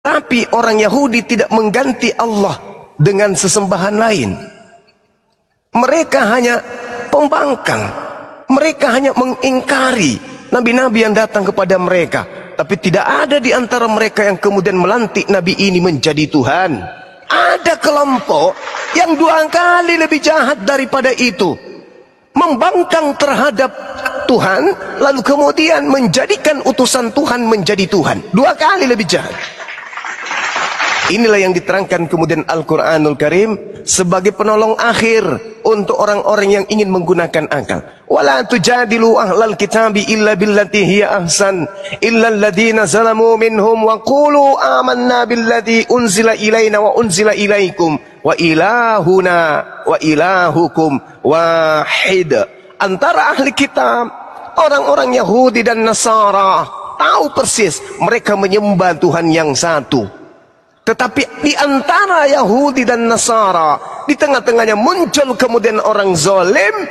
Tapi orang Yahudi tidak mengganti Allah dengan sesembahan lain. Mereka hanya pembangkang. Mereka hanya mengingkari nabi-nabi yang datang kepada mereka. Tapi tidak ada di antara mereka yang kemudian melantik nabi ini menjadi Tuhan. Ada kelompok yang 2 kali lebih jahat daripada itu. Membangkang terhadap Tuhan, lalu kemudian menjadikan utusan Tuhan menjadi Tuhan. 2 kali lebih jahat. Inilah yang diterangkan kemudian Al-Quranul Karim sebagai penolong akhir untuk orang-orang yang ingin menggunakan akal. Wala tujadilu ahlal kitabi illa billati hiya ahsan illa alladhina zalamu minhum wa qulu amanna billadhi unzila ilaina wa unzila ilaikum wa ilahuna wa ilahukum wahid. Antara ahli kitab, orang-orang Yahudi dan Nasara tahu persis mereka menyembah Tuhan yang satu. Tetapi di antara Yahudi dan Nasara, di tengah-tengahnya muncul kemudian orang zalim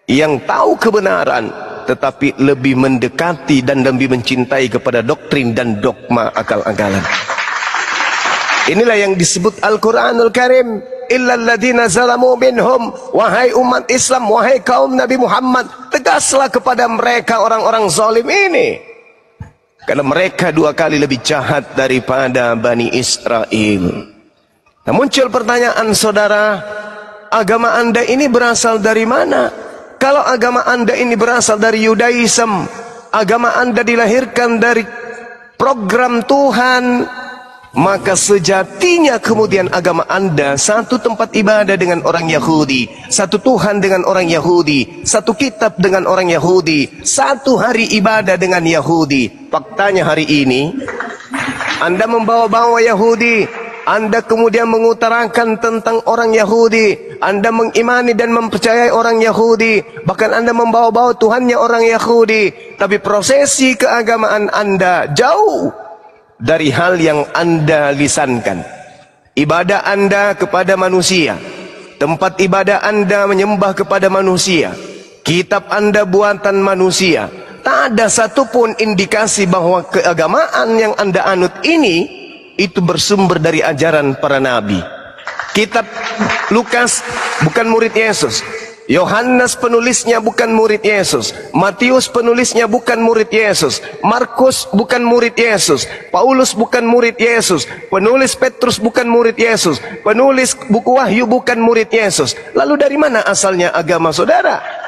yang tahu kebenaran, tetapi lebih mendekati dan lebih mencintai kepada doktrin dan dogma akal-akalan. Inilah yang disebut Al-Quranul Karim. Illal ladina zalamu minhum. Wahai umat Islam, wahai kaum Nabi Muhammad, tegaslah kepada mereka orang-orang zalim ini. Karena mereka 2 kali lebih jahat daripada Bani Israel. Nah, muncul pertanyaan saudara, agama anda ini berasal dari mana? Kalau agama anda ini berasal dari Yudaism, agama anda dilahirkan dari program Tuhan, maka sejatinya kemudian agama anda satu tempat ibadah dengan orang Yahudi, satu Tuhan dengan orang Yahudi, satu kitab dengan orang Yahudi, satu hari ibadah dengan Yahudi. Faktanya hari ini anda membawa-bawa Yahudi, anda kemudian mengutarakan tentang orang Yahudi, anda mengimani dan mempercayai orang Yahudi, bahkan anda membawa-bawa Tuhannya orang Yahudi, tapi prosesi keagamaan anda jauh dari hal yang anda lisankan. Ibadah anda kepada manusia, tempat ibadah anda menyembah kepada manusia, kitab anda buatan manusia. Tak ada satupun indikasi bahwa keagamaan yang anda anut ini itu bersumber dari ajaran para nabi. Kitab Lukas bukan murid Yesus, Yohanes penulisnya bukan murid Yesus, Matius penulisnya bukan murid Yesus, Markus bukan murid Yesus, Paulus bukan murid Yesus, penulis Petrus bukan murid Yesus, penulis buku Wahyu bukan murid Yesus. Lalu dari mana asalnya agama saudara?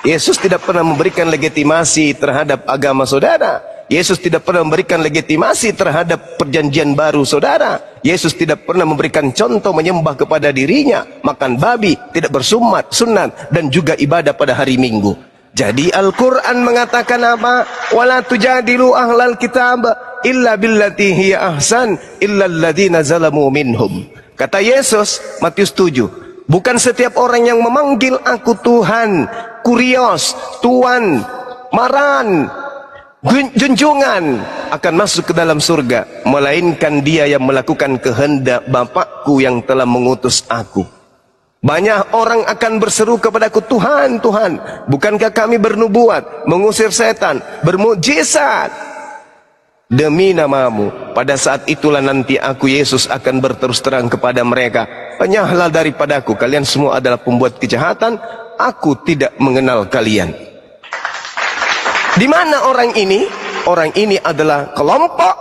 Yesus tidak pernah memberikan legitimasi terhadap agama saudara. Yesus tidak pernah memberikan legitimasi terhadap perjanjian baru saudara. Yesus tidak pernah memberikan contoh menyembah kepada dirinya, makan babi, tidak bersunat, sunat, dan juga ibadah pada hari Minggu. Jadi Al-Quran mengatakan apa? Wala tujadilu ahlal kitab illa billati hiya ahsan illa alladhina zalamu minhum. Kata Yesus, Matius 7. Bukan setiap orang yang memanggil aku Tuhan, Kurios, Tuan, Maran, junjungan akan masuk ke dalam surga, melainkan dia yang melakukan kehendak Bapakku yang telah mengutus aku. Banyak orang akan berseru kepadaku, Tuhan, Tuhan, bukankah kami bernubuat, mengusir setan, bermukjizat demi namamu? Pada saat itulah nanti aku, Yesus, akan berterus terang kepada mereka, penyahlah daripadaku, kalian semua adalah pembuat kejahatan, aku tidak mengenal kalian. Di mana orang ini? Orang ini adalah kelompok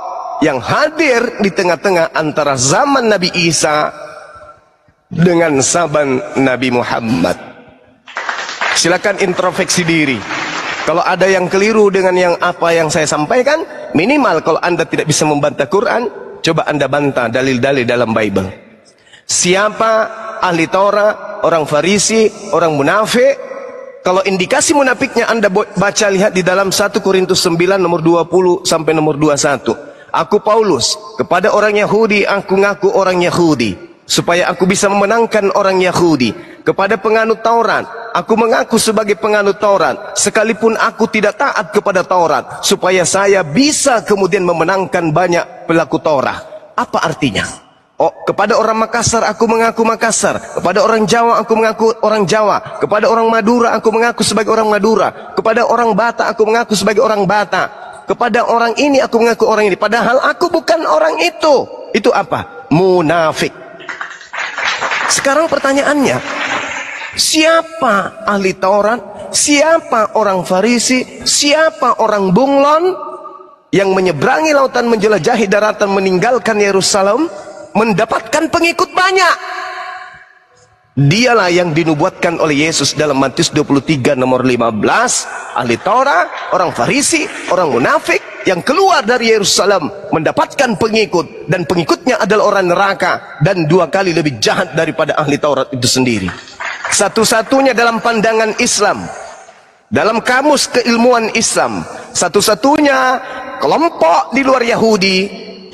yang hadir di tengah-tengah antara zaman Nabi Isa dengan zaman Nabi Muhammad. Silakan introspeksi diri. Kalau ada yang keliru dengan apa yang saya sampaikan, minimal kalau anda tidak bisa membantah Quran, coba anda bantah dalil-dalil dalam Bible. Siapa ahli Taurat, orang Farisi, orang munafik? Kalau indikasi munafiknya anda baca, lihat di dalam 1 Korintus 9 nomor 20 sampai nomor 21. Aku Paulus, kepada orang Yahudi aku ngaku orang Yahudi, supaya aku bisa memenangkan orang Yahudi. Kepada penganut Taurat, aku mengaku sebagai penganut Taurat, sekalipun aku tidak taat kepada Taurat, supaya saya bisa kemudian memenangkan banyak pelaku Taurat. Apa artinya? Oh, kepada orang Makassar aku mengaku Makassar, kepada orang Jawa aku mengaku orang Jawa, kepada orang Madura aku mengaku sebagai orang Madura, kepada orang Batak aku mengaku sebagai orang Batak. Kepada orang ini aku mengaku orang ini, padahal aku bukan orang itu. Itu apa? Munafik. Sekarang pertanyaannya, siapa ahli Taurat? Siapa orang Farisi? Siapa orang bunglon yang menyeberangi lautan, menjelajahi daratan, meninggalkan Yerusalem, mendapatkan pengikut banyak? Dialah yang dinubuatkan oleh Yesus dalam Matius 23 nomor 15. Ahli Taurat, orang Farisi, orang munafik yang keluar dari Yerusalem mendapatkan pengikut, dan pengikutnya adalah orang neraka dan 2 kali lebih jahat daripada ahli Taurat itu sendiri. Satu-satunya dalam pandangan Islam, dalam kamus keilmuan Islam, satu-satunya kelompok di luar Yahudi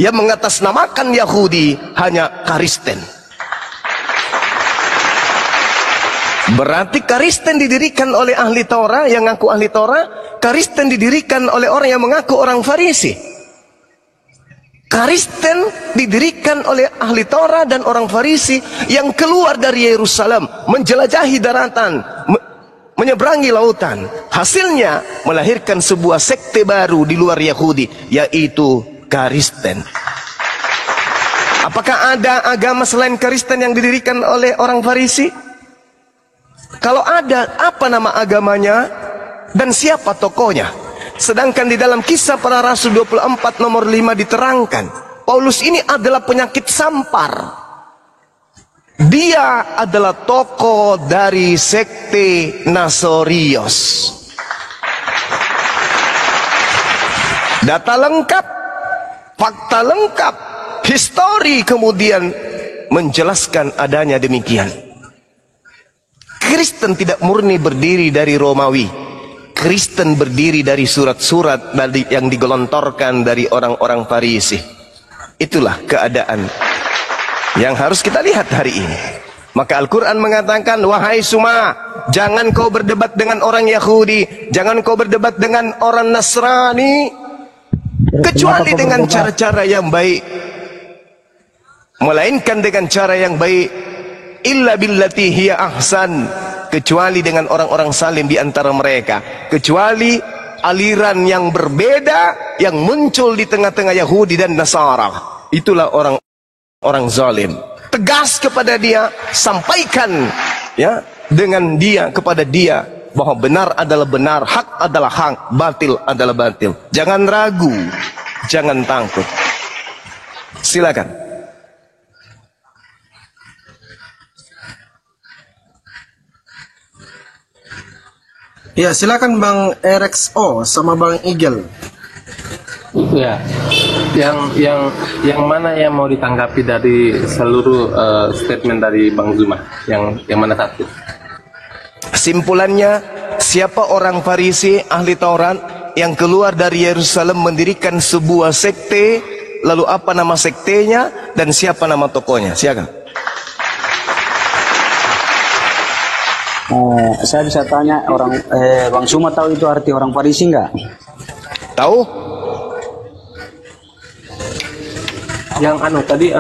yang mengatasnamakan Yahudi hanya Kristen. Berarti Kristen didirikan oleh ahli Taurat yang ngaku ahli Taurat, Kristen didirikan oleh orang yang mengaku orang Farisi. Kristen didirikan oleh ahli Taurat dan orang Farisi yang keluar dari Yerusalem, menjelajahi daratan, menyeberangi lautan. Hasilnya melahirkan sebuah sekte baru di luar Yahudi, yaitu Kristen. Apakah ada agama selain Kristen yang didirikan oleh orang Farisi? Kalau ada, apa nama agamanya dan siapa tokohnya? Sedangkan di dalam Kisah Para Rasul 24 nomor 5 diterangkan, Paulus ini adalah penyakit sampar. Dia adalah tokoh dari sekte Nasorios. Data lengkap, fakta lengkap, histori kemudian menjelaskan adanya demikian. Kristen tidak murni berdiri dari Romawi. Kristen berdiri dari surat-surat yang digelontorkan dari orang-orang Farisi. Itulah keadaan yang harus kita lihat hari ini. Maka Al-Quran mengatakan, wahai Suma, jangan kau berdebat dengan orang Yahudi, jangan kau berdebat dengan orang Nasrani, kecuali dengan cara-cara yang baik, melainkan dengan cara yang baik. Illa billati hiya ahsan, kecuali dengan orang-orang salim di antara mereka, kecuali aliran yang berbeda yang muncul di tengah-tengah Yahudi dan Nasara. Itulah orang zalim. Tegas kepada dia, sampaikan ya dengan dia kepada dia bahwa benar adalah benar, hak adalah hak, batil adalah batil. Jangan ragu, jangan takut. Silakan. Ya, silakan Bang RXO sama Bang Igel. Ya, yang mana yang mau ditanggapi dari seluruh statement dari Bang Zuma? Yang mana satu? Simpulannya, siapa orang Farisi ahli Taurat yang keluar dari Yerusalem mendirikan sebuah sekte, lalu apa nama sektenya dan siapa nama tokohnya? Silakan. Saya bisa tanya Bang Suma tahu itu arti orang Farisi enggak? Tahu? Yang tadi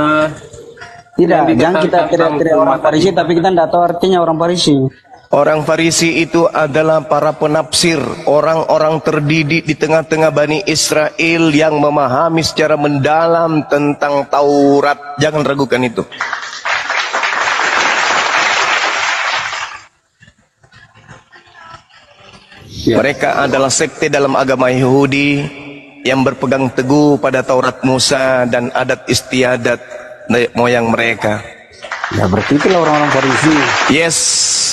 tidak, jangan kita tidak orang Farisi, tapi kita tidak tahu artinya orang Farisi. Orang Farisi itu adalah para penafsir, orang-orang terdidik di tengah-tengah Bani Israel yang memahami secara mendalam tentang Taurat. Jangan ragukan itu. Ya. Mereka adalah sekte dalam agama Yahudi yang berpegang teguh pada Taurat Musa dan adat istiadat moyang mereka. Ya berarti itulah orang-orang Farisi. Yes,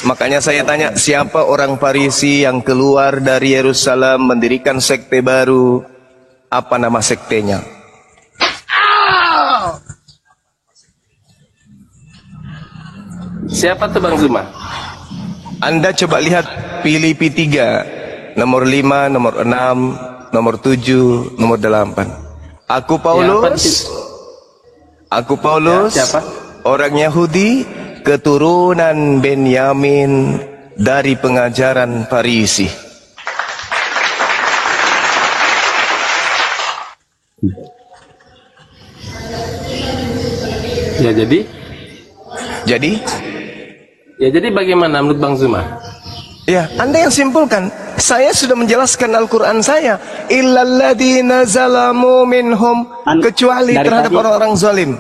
makanya saya tanya, siapa orang Farisi yang keluar dari Yerusalem mendirikan sekte baru? Apa nama sektenya? Siapa tuh Bang Zuma? Anda coba lihat Filipi 3, nomor 5, nomor 6, nomor 7, nomor 8. Aku Paulus, Ya, siapa? Orang Yahudi, keturunan Benyamin dari pengajaran Farisi. Ya jadi Jadi bagaimana menurut Bang Zuma? ya, Anda yang simpulkan. Saya sudah menjelaskan Al-Quran saya. Illalladzina zalamu minhum. Kecuali dari terhadap tadi- orang-orang zalim.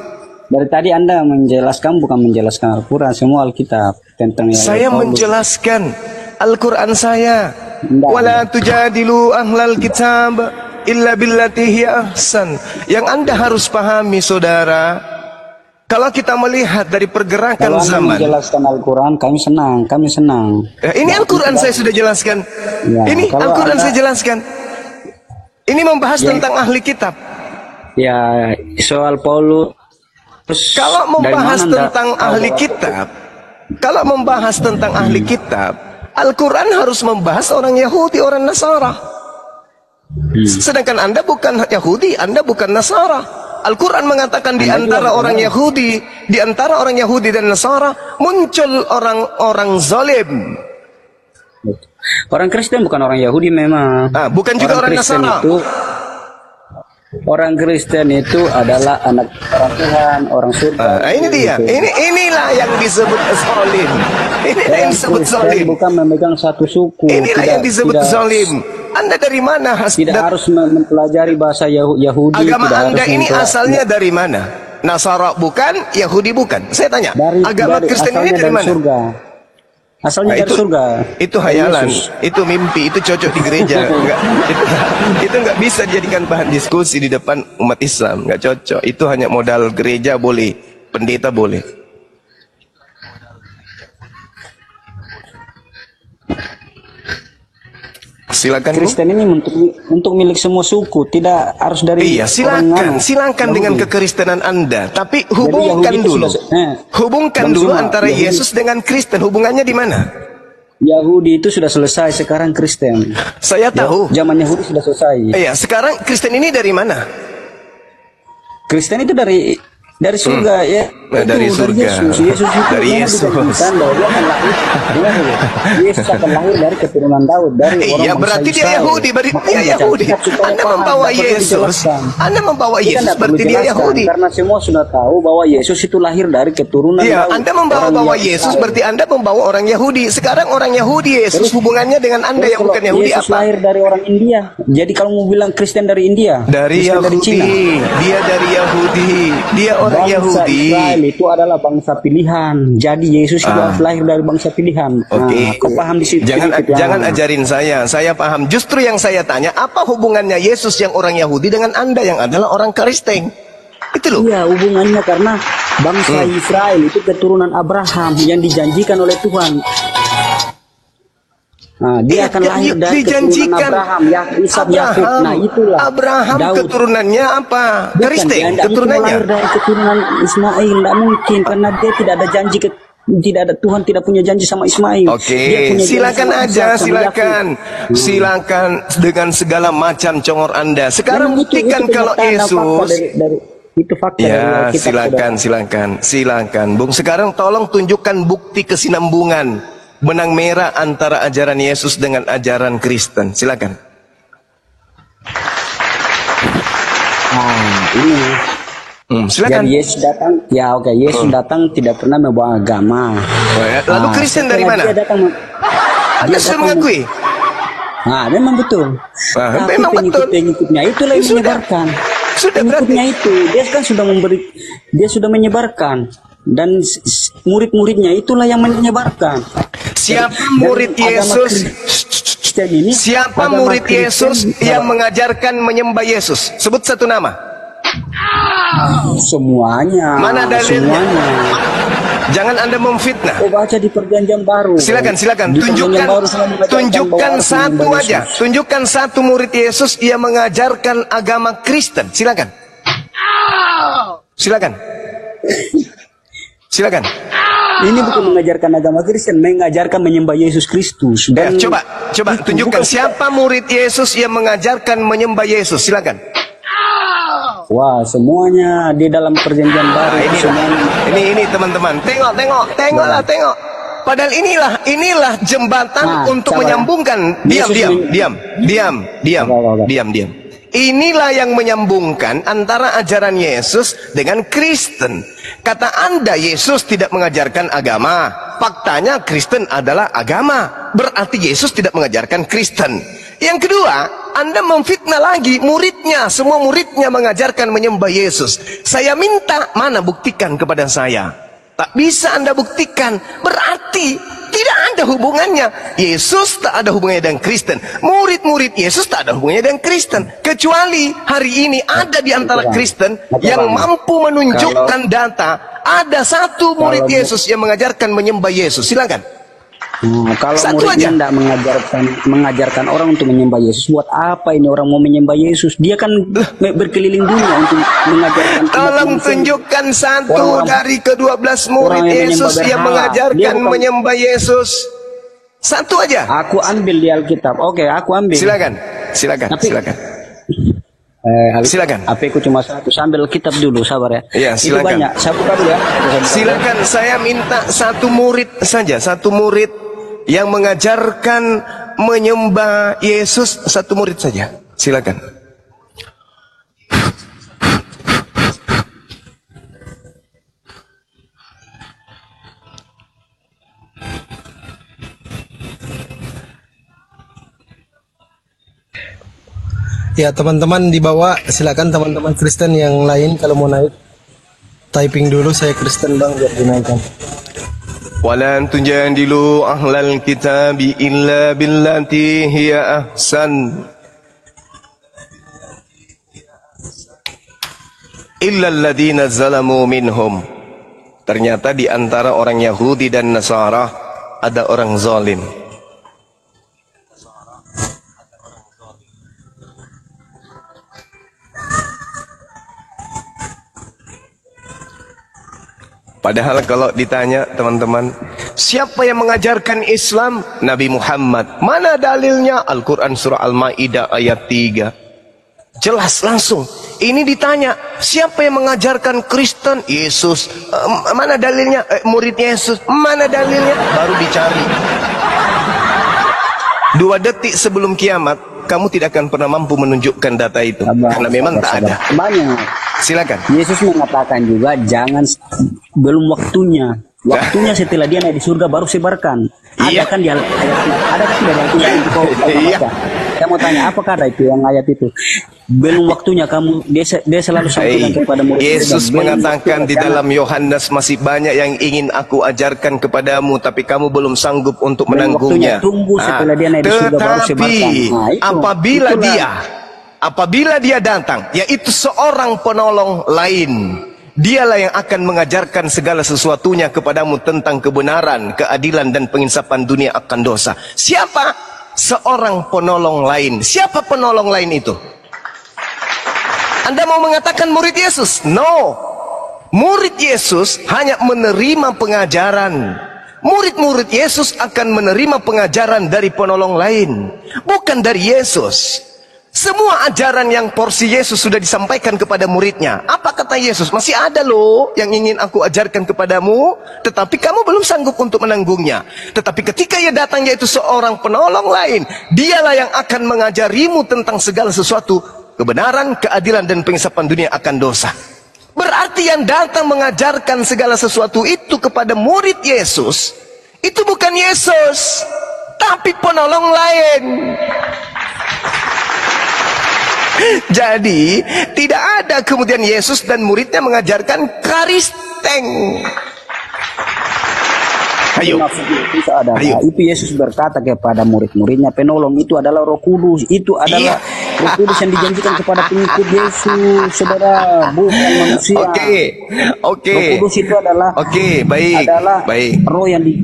Dari tadi Anda menjelaskan bukan menjelaskan Al-Quran, semua Alkitab tentang yang Saya Paulus. menjelaskan Al-Quran saya. Tidak. Wala tujadilu ahlal kitab illa billati hiya ahsan. Yang Anda harus pahami, saudara, kalau kita melihat dari pergerakan Kalau Anda zaman. menjelaskan Al-Quran, kami senang. Ini Al-Quran saya sudah jelaskan. Ya, Ini kalau Al-Quran Anda- saya jelaskan. Ini membahas tentang ahli kitab. Ya, soal Paulus. Kalau dari membahas mana Anda tentang tahu ahli bahwa- kitab, kalau membahas tentang ahli kitab, Al-Quran harus membahas orang Yahudi, orang Nasara. Sedangkan Anda bukan Yahudi, Anda bukan Nasara. Al-Quran mengatakan di Anda antara juga orang bukan. Yahudi, di antara orang Yahudi dan Nasara muncul orang-orang zalim. Orang Kristen bukan orang Yahudi memang. Bukan juga orang Kristen Nasara. Orang Kristen itu adalah anak orang Tuhan, orang surga. Ini dia. Inilah yang disebut zalim. Inilah yang disebut Kristen zalim. bukan memegang satu suku. Inilah yang disebut zalim. Anda dari mana? Tidak harus mempelajari bahasa Yahudi. Agama tidak Anda harus ini asalnya dari mana? Nasara bukan, Yahudi bukan. Saya tanya, agama Kristen ini dari mana? Surga. Asalnya dari surga. Itu hayalan, Yesus. itu mimpi, itu cocok di gereja. Itu nggak bisa dijadikan bahan diskusi di depan umat Islam, nggak cocok. Itu hanya modal gereja boleh, pendeta boleh. Silakan Bu. Kristen ini untuk milik semua suku, tidak harus dari Iya, orang silakan Yahudi. dengan kekristenan Anda, tapi hubungkan Yahudi itu dulu. Bang Dulu Zuma, antara Yahudi- Yesus dengan Kristen, hubungannya di mana? Yahudi itu sudah selesai, sekarang Kristen. Saya tahu. Zaman Yahudi sudah selesai. Iya, sekarang Kristen ini dari mana? Kristen itu dari surga ya. Dari surga. Yesus itu Dari memang Yesus. dijanjikan bahwa dia akan lahir. Dengar dulu. Yesus akan lahir dari keturunan Daud, dari orang Iya, bangsa berarti dia Israel. Yahudi, berarti Makanya dia Yahudi. dijanjikan supaya Anda paham, membawa tak perlu Yesus. dijelaskan. Anda membawa Kita Yesus, tak perlu berarti dia jelaskan, Yahudi. karena semua sudah tahu bahwa Yesus itu lahir dari keturunan Iya, Daud. Anda membawa orang Yesus, Israel. berarti Anda membawa orang Yahudi. Sekarang orang Yahudi Yesus, hubungannya dengan Anda Terus yang kalau bukan Yahudi Yesus apa? lahir dari orang India. Jadi kalau mau bilang Kristen dari India, Dari Kristen dari Cina. Yahudi. Dia dari Yahudi. Dia orang Bangsa Yahudi. Israel itu adalah bangsa pilihan. Jadi Yesus itu harus lahir dari bangsa pilihan. Oke. Kau paham di situ? sedikit lah. Jangan ajarin saya paham. Justru yang saya tanya, apa hubungannya Yesus yang orang Yahudi dengan Anda yang adalah orang Kristen? Itu loh. Iya, hubungannya karena bangsa Israel itu keturunan Abraham yang dijanjikan oleh Tuhan. Nah, dia akan lahir dari keturunan Abraham, Ishak, Yakub. Nah, itulah Abraham Daud. keturunannya apa? Bukan, Kristen dia tidak mungkin keturunannya. lahir dari keturunan Ismail, tidak mungkin karena dia tidak ada janji tidak ada, Tuhan tidak punya janji sama Ismail. Dia Oke, punya janji silakan sama aja, Ishak, sama silakan. Yakub. Silakan dengan segala macam congor Anda. Sekarang Memang itu buktikan kalau kenyataan, fakta Yesus. itu fakta dari Ya, Alkitab, silakan. Bung, sekarang tolong tunjukkan bukti kesinambungan benang merah antara ajaran Yesus dengan ajaran Kristen. Silakan. Ini Silakan. jadi Yesus datang, ya oke, Yesus datang tidak pernah membawa agama. Lalu Kristen dari setelah mana? Dia datang, Anda sudah mengakui? Nah, memang betul. Ah, Tapi memang betul. pengikut-pengikutnya itulah yang Sudah. menyebarkan. Sudah Pengikutnya berarti. itu, dia kan sudah dia sudah menyebarkan. Dan murid-muridnya itulah yang menyebarkan. Siapa Dan murid agama Yesus? Kristen ini, Siapa agama murid Kristen Yesus yang mengajarkan menyembah Yesus? Sebut satu nama. semuanya. Mana dalilnya? Semuanya. Jangan Anda memfitnah. Oh, baca di Perjanjian Baru. Silakan. Di Perjanjian Baru semua mengajarkan Tunjukkan bahwa harus satu menyembah aja. Yesus. Tunjukkan satu murid Yesus yang mengajarkan agama Kristen. Silakan. Silakan. Ini bukan mengajarkan agama Kristen, mengajarkan menyembah Yesus Kristus. Dan Coba itu tunjukkan bukan- siapa murid Yesus yang mengajarkan menyembah Yesus. Silakan. Wah, semuanya di dalam Perjanjian Baru. Nah, semuanya. ini teman-teman. Tengoklah. Padahal inilah jembatan Nah, untuk cara- menyambungkan. Diam. Oke. Inilah yang menyambungkan antara ajaran Yesus dengan Kristen. Kata Anda Yesus tidak mengajarkan agama. faktanya Kristen adalah agama. Berarti Yesus tidak mengajarkan Kristen. Yang kedua, Anda memfitnah lagi muridnya. Semua muridnya mengajarkan menyembah Yesus. Saya minta, mana buktikan kepada saya. Tak bisa Anda buktikan. Berarti tidak ada hubungannya. Yesus tak ada hubungannya dengan Kristen. Murid-murid Yesus tak ada hubungannya dengan Kristen. Kecuali hari ini ada di antara Kristen yang mampu menunjukkan data. Ada satu murid Yesus yang mengajarkan menyembah Yesus. Silakan. Kalau Satu muridnya aja. tidak mengajarkan orang untuk menyembah Yesus, buat apa ini orang mau menyembah Yesus? Dia kan berkeliling dunia untuk mengajarkan. Tolong tunjukkan satu Orang-orang- dari ke-12 murid orang yang Yesus menyembah yang berhala. mengajarkan Dia bukan- menyembah Yesus. Satu aja. Aku ambil di Alkitab. Oke, aku ambil. Silakan. Silakan. Tapi- Silakan. Silakan. HP ku cuma satu. Sambil kitab dulu, sabar ya. Iya, Itu silakan. banyak. Saya buka dulu ya. Silakan, saya minta satu murid saja, satu murid yang mengajarkan menyembah Yesus, satu murid saja. Silakan. Ya teman-teman di bawah, silakan teman-teman Kristen yang lain kalau mau naik typing dulu saya Kristen bang biar dinaikkan. Walan tujadilu ahlal kitabi illa billati hiya ahsan illa alladhina zalamu minhum. Ternyata di antara orang Yahudi dan Nasara ada orang zalim. Padahal kalau ditanya teman-teman, siapa yang mengajarkan Islam? Nabi Muhammad. Mana dalilnya? Al-Quran surah Al-Ma'idah ayat 3. Jelas langsung. Ini ditanya, siapa yang mengajarkan Kristen? Yesus. Mana dalilnya? Murid Yesus. Mana dalilnya? Baru dicari. 2 detik sebelum kiamat, kamu tidak akan pernah mampu menunjukkan data itu. Karena memang tak ada. Banyak. Silakan. Yesus mengatakan juga jangan belum waktunya. Waktunya setelah dia naik di surga baru sebarkan. Iya. Ada kan di ayat ada kan dari Al-Quran itu kau Iya. baca. Saya mau tanya apakah ada itu yang ayat itu? Belum waktunya kamu dia selalu sampaikan kepada murid. Yesus mengatakan di dalam Yohanes, masih banyak yang ingin aku ajarkan kepadamu, tapi kamu belum sanggup untuk menanggungnya. Tunggu setelah dia naik di surga baru Tetapi sebarkan. Nah, itu. apabila dia datang, yaitu seorang penolong lain, dialah yang akan mengajarkan segala sesuatunya kepadamu tentang kebenaran, keadilan dan penginsapan dunia akan dosa. Siapa? Seorang penolong lain. Siapa penolong lain itu? Anda mau mengatakan murid Yesus? No. Murid Yesus hanya menerima pengajaran. Murid-murid Yesus akan menerima pengajaran dari penolong lain, bukan dari Yesus. Semua ajaran yang porsi Yesus sudah disampaikan kepada muridnya. Apa kata Yesus? Masih ada loh yang ingin aku ajarkan kepadamu, tetapi kamu belum sanggup untuk menanggungnya. Tetapi ketika ia datang, yaitu seorang penolong lain, dialah yang akan mengajarimu tentang segala sesuatu, kebenaran, keadilan dan penginsapan dunia akan dosa. Berarti yang datang mengajarkan segala sesuatu itu kepada murid Yesus, itu bukan Yesus, tapi penolong lain. Jadi tidak ada kemudian Yesus dan muridnya mengajarkan Kristen. Ayo. Itu adalah, Ayo. itu Yesus berkata kepada murid-muridnya, penolong itu adalah Roh Kudus. Itu adalah Roh Kudus yang dijanjikan kepada pengikut Yesus, saudara, bukan manusia. Oke. Roh Kudus itu adalah Baik. adalah Baik. roh yang di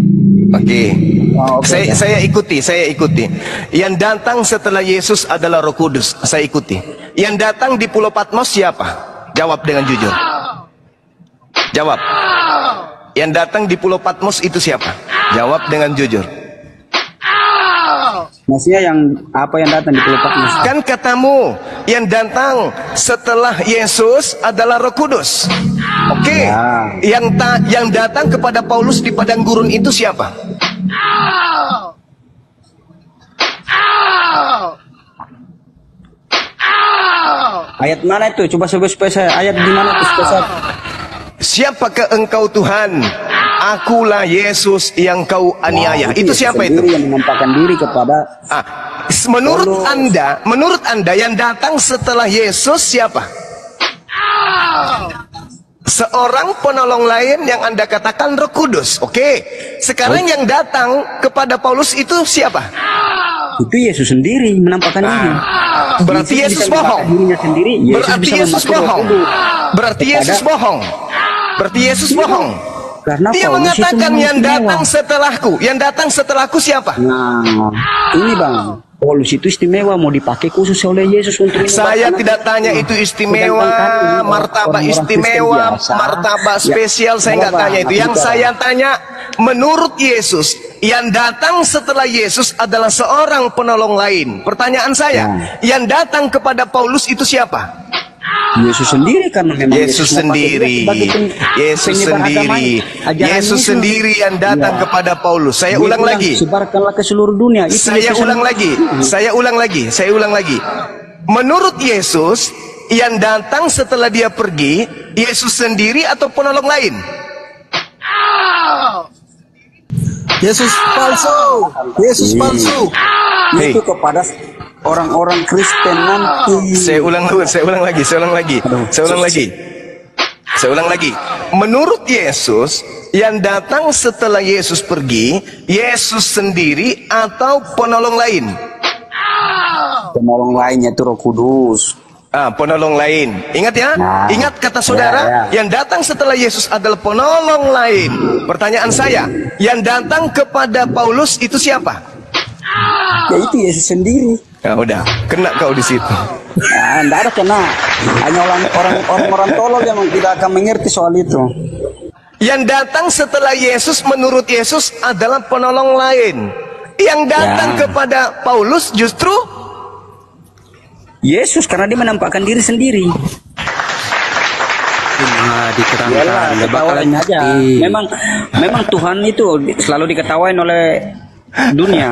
Oke. Oh, oke, oke. Saya ikuti. Yang datang setelah Yesus adalah Roh Kudus. Saya ikuti. Yang datang di Pulau Patmos siapa? Jawab dengan jujur. Jawab. Yang datang di Pulau Patmos itu siapa? Jawab dengan jujur. maksudnya yang apa yang datang di Pulau Patmos? Kan katamu yang datang setelah Yesus adalah Roh Kudus. Oke. Ya. Yang datang kepada Paulus di padang gurun itu siapa? Ayat mana itu? Coba supaya saya ayat di mana itu supaya saya siapakah engkau Tuhan? Akulah Yesus yang kau aniaya. Itu siapa itu? Yang menampakkan diri kepada menurut Anda yang datang setelah Yesus siapa? Seorang penolong lain yang Anda katakan Roh Kudus. Oke. Sekarang yang datang kepada Paulus itu siapa? itu Yesus sendiri menampakkan diri. Berarti Yesus bohong. Berarti Yesus bohong. Berarti Yesus bohong. Berarti Yesus bohong. Karena Dia Paulus mengatakan itu yang datang setelahku. Yang datang setelahku siapa? Nah, ini Bang, Paulus itu istimewa, mau dipakai khusus oleh Yesus untuk Saya tidak tanya itu istimewa, martabak istimewa, martabak spesial, saya nggak tanya itu. Yang saya tanya, menurut Yesus, yang datang setelah Yesus adalah seorang penolong lain. Pertanyaan saya, yang datang kepada Paulus itu siapa? Yesus sendiri, karena memang Yesus sendiri, Yesus sendiri, Yesus sendiri yang datang kepada Paulus. Saya ulang lagi. Sebarkanlah ke seluruh dunia. Saya ulang lagi. Saya ulang lagi. Saya ulang lagi. Menurut Yesus, yang datang setelah dia pergi, Yesus sendiri atau penolong lain? Yesus palsu. Yesus palsu. Itu kepada orang-orang Kristen nanti. Saya ulang lagi. Menurut Yesus, yang datang setelah Yesus pergi, Yesus sendiri atau penolong lain? Penolong lainnya itu Roh Kudus. Penolong lain. Ingat ya? Ingat kata saudara, yang datang setelah Yesus adalah penolong lain. Pertanyaan saya, yang datang kepada Paulus itu siapa? Ya itu Yesus sendiri. Ya udah, kena kau di situ. Tidak ada kena. Hanya orang-orang tolol yang tidak akan mengerti soal itu. Yang datang setelah Yesus menurut Yesus adalah penolong lain. Yang datang kepada Paulus justru Yesus, karena dia menampakkan diri sendiri. Diterangkan, Ketawain aja. Memang Tuhan itu selalu diketawain oleh dunia.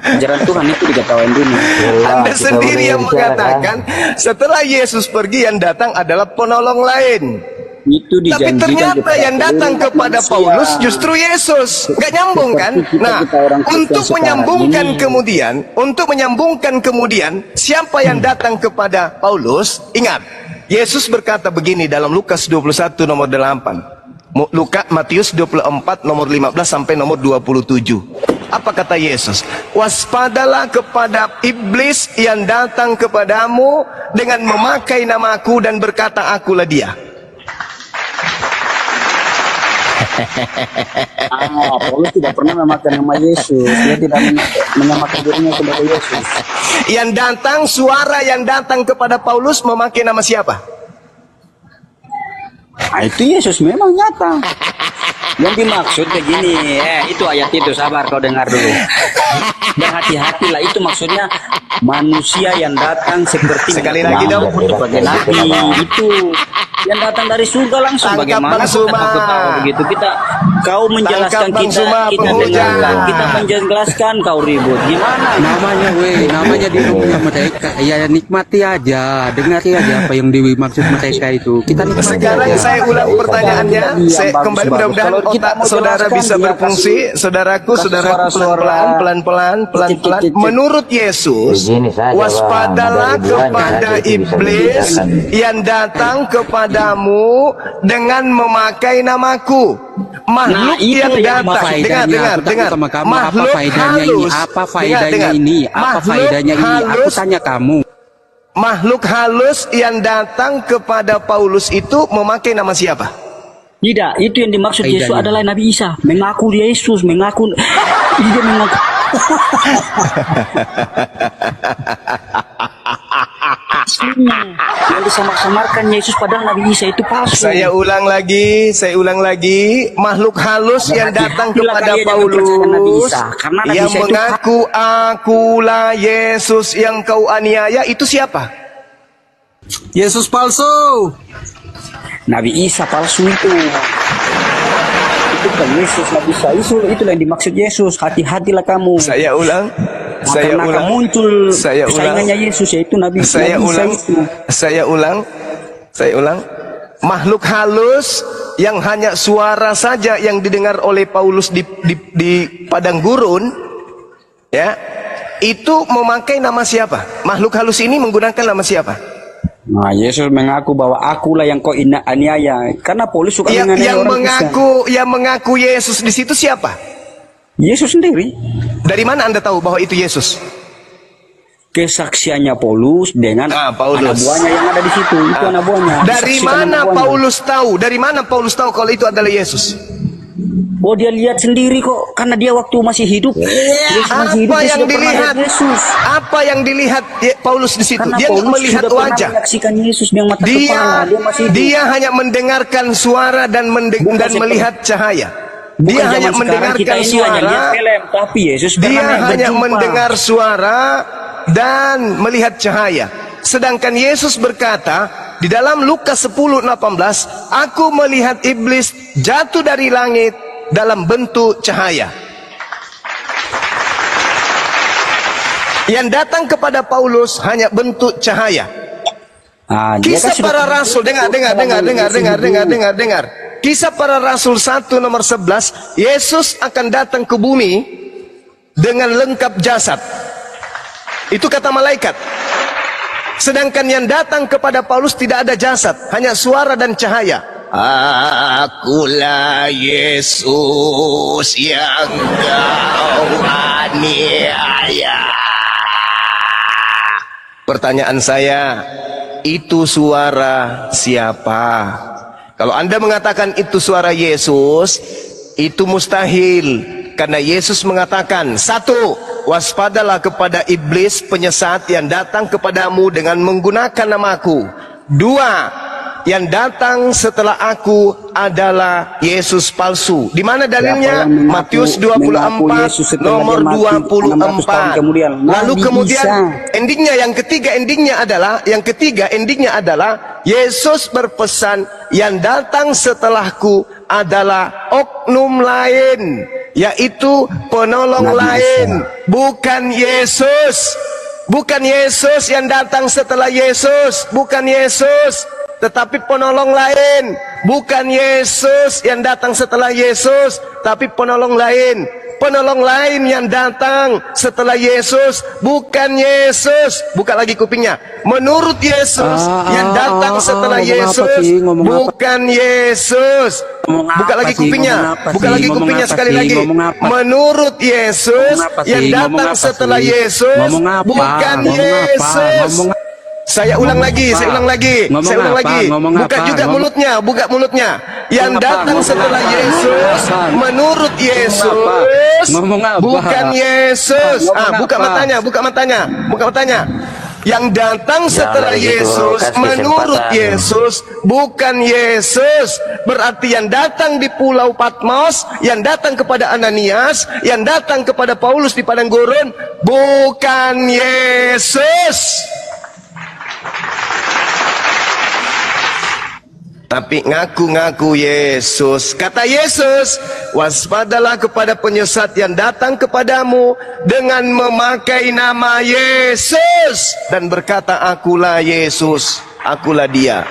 Ajaran Tuhan itu diketawain dunia. Anda sendiri yang mengatakan setelah Yesus pergi yang datang adalah penolong lain. Itu Tapi ternyata yang datang kepada Paulus justru Yesus. Gak nyambung kan? Nah, untuk menyambungkan kemudian siapa yang datang kepada Paulus? Ingat, Yesus berkata begini dalam Lukas 21 nomor 8. Matius 24 nomor 15 sampai nomor 27. Apa kata Yesus? Waspadalah kepada iblis yang datang kepadamu dengan memakai namaku dan berkata akulah dia. Paulus tidak pernah memakai nama Yesus. Dia tidak menyamakan dirinya kepada Yesus. Yang datang, suara yang datang kepada Paulus memakai nama siapa? Itu Yesus memang nyata. Yang dimaksud begini, itu ayat itu, sabar kau dengar dulu. Berhati-hatilah, itu maksudnya manusia yang datang seperti sekali lagi dong, sebagai nabi itu yang datang dari surga langsung. Bagaimana ketawa begitu kau menjelaskan kita dengarkan, kita menjelaskan kau ribut gimana? Namanya di rumah mereka, ya nikmati aja, dengar aja apa yang dimaksud mereka itu. Kita nikmati. Sekarang aja. saya ulang pertanyaannya, saya kembali mudah-mudahan otak saudara bisa berfungsi. Saudaraku pelan-pelan. Menurut Yesus, waspadalah kepada iblis yang datang kepadamu dengan memakai namaku. Makhluk yang datang, dengar. Makhluk halus. Apa faedahnya ini? Aku tanya kamu. Makhluk halus yang datang kepada Paulus itu memakai nama siapa? Tidak, itu yang dimaksud Yesus adalah Nabi Isa. Mengaku Yesus, dia mengaku. Yang disamar-samarkan Yesus padahal Nabi Isa itu palsu. Saya ulang lagi. Makhluk halus yang datang kepada Paulus yang mengaku akulah Yesus yang kau aniaya itu siapa? Yesus palsu. Nabi Isa palsu itu. Itu bukan Yesus, Nabi Isa itu yang dimaksud Yesus. Hati-hatilah kamu. Saya ulang. Muncul saingannya Yesus yaitu Nabi Isa itu. Saya ulang. makhluk halus yang hanya suara saja yang didengar oleh Paulus di padang gurun, ya, itu memakai nama siapa? Makhluk halus ini menggunakan nama siapa? Nah, Yesus mengaku bahwa akulah yang kau aniaya. Karena Paulus suka menganiaya orang Kristen. Yang mengaku Yesus di situ siapa? Yesus sendiri. Dari mana Anda tahu bahwa itu Yesus? Kesaksiannya Paulus dengan Paulus. anak buahnya yang ada di situ. Itu anak buahnya. Dari mana Paulus tahu? Dari mana Paulus tahu kalau itu adalah Yesus? Oh, dia lihat sendiri kok, karena dia waktu masih hidup. Apa yang dilihat? Apa yang dilihat Paulus di situ? Karena Dia Paulus melihat sudah pernah wajah. menyaksikan Yesus dengan mata kepala. Dia masih hidup. Dia hanya mendengarkan suara dan melihat cahaya. Bukan Dia hanya zaman sekarang kita mendengarkan ini hanya lihat suara. film, tapi Yesus Dia pernah hanya berjumpa. mendengar suara dan melihat cahaya. Sedangkan Yesus berkata di dalam Lukas 10:18, aku melihat iblis jatuh dari langit dalam bentuk cahaya. Yang datang kepada Paulus hanya bentuk cahaya. Dia Kisah kan sudah para rasul, dengar. Kisah para rasul 1 nomor 11, Yesus akan datang ke bumi dengan lengkap jasad. Itu kata malaikat. Sedangkan yang datang kepada Paulus tidak ada jasad, hanya suara dan cahaya. Akulah Yesus yang kau aniaya. Pertanyaan saya, itu suara siapa? Kalau Anda mengatakan itu suara Yesus, itu mustahil. Karena Yesus mengatakan, satu, waspadalah kepada iblis penyesat yang datang kepadamu dengan menggunakan namaku. Dua, yang datang setelah aku adalah Yesus palsu. Di mana dalilnya? Matius 24 nomor 24. Lalu kemudian endingnya yang ketiga adalah Yesus berpesan, yang datang setelahku adalah oknum lain, yaitu penolong lain, bukan Yesus. Bukan Yesus yang datang setelah Yesus, bukan Yesus, tetapi penolong lain. Bukan Yesus yang datang setelah Yesus, tapi penolong lain. Penolong lain yang datang setelah Yesus, bukan Yesus. Buka lagi kupingnya. Menurut Yesus yang datang setelah Yesus, bukan Yesus. Buka lagi kupingnya. Buka lagi kupingnya sekali lagi. Menurut Yesus yang datang setelah Yesus, bukan Yesus. Saya ulang lagi. Buka juga mulutnya, buka mulutnya. Yang datang setelah Yesus, menurut Yesus, bukan Yesus. Buka matanya. Yang datang setelah Yesus, menurut Yesus, bukan Yesus. Berarti yang datang di Pulau Patmos, yang datang kepada Ananias, yang datang kepada Paulus di padang gurun, bukan Yesus. Tapi ngaku-ngaku Yesus. Kata Yesus, waspadalah kepada penyesat yang datang kepadamu dengan memakai nama Yesus dan berkata, akulah Yesus, akulah dia.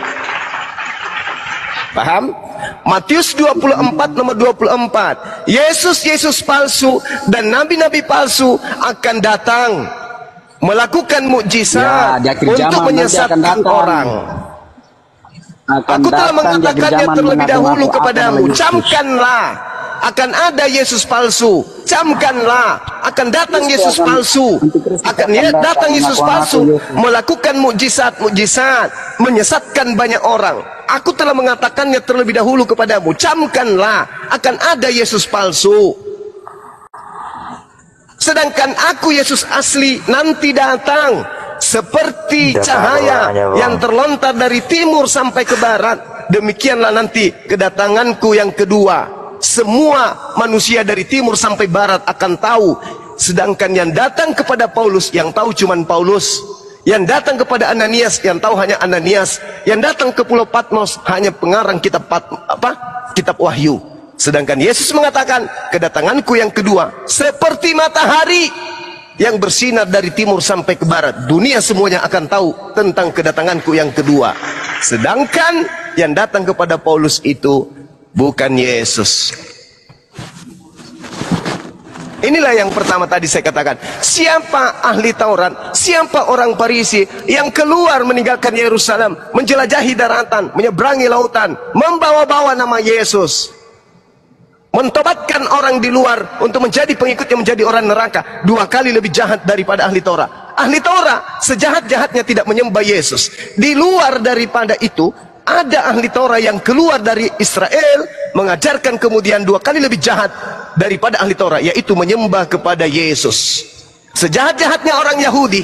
Paham? Matius 24 nomor 24. Yesus palsu dan nabi-nabi palsu akan datang melakukan mukjizat untuk menyesatkan orang. Aku telah mengatakannya terlebih dahulu kepadamu. Camkanlah, akan ada Yesus palsu. Camkanlah, akan datang Yesus palsu. Akan datang Yesus palsu, melakukan mukjizat, menyesatkan banyak orang. Aku telah mengatakannya terlebih dahulu kepadamu. Camkanlah, akan ada Yesus palsu. Sedangkan aku Yesus asli nanti datang seperti cahaya yang terlontar dari timur sampai ke barat. Demikianlah nanti kedatanganku yang kedua. Semua manusia dari timur sampai barat akan tahu. Sedangkan yang datang kepada Paulus, yang tahu cuman Paulus. Yang datang kepada Ananias, yang tahu hanya Ananias. Yang datang ke Pulau Patmos hanya pengarang kitab Kitab Wahyu. Sedangkan Yesus mengatakan, kedatanganku yang kedua seperti matahari yang bersinar dari timur sampai ke barat. Dunia semuanya akan tahu tentang kedatanganku yang kedua. Sedangkan yang datang kepada Paulus itu bukan Yesus. Inilah yang pertama tadi saya katakan. Siapa ahli Taurat, siapa orang Farisi yang keluar meninggalkan Yerusalem, menjelajahi daratan, menyeberangi lautan, membawa-bawa nama Yesus, mentobatkan orang di luar untuk menjadi pengikutnya, menjadi orang neraka, 2 kali lebih jahat daripada ahli Taurat. Ahli Taurat sejahat-jahatnya tidak menyembah Yesus. Di luar daripada itu, ada ahli Taurat yang keluar dari Israel mengajarkan kemudian 2 kali lebih jahat daripada ahli Taurat, yaitu menyembah kepada Yesus. Sejahat-jahatnya orang Yahudi,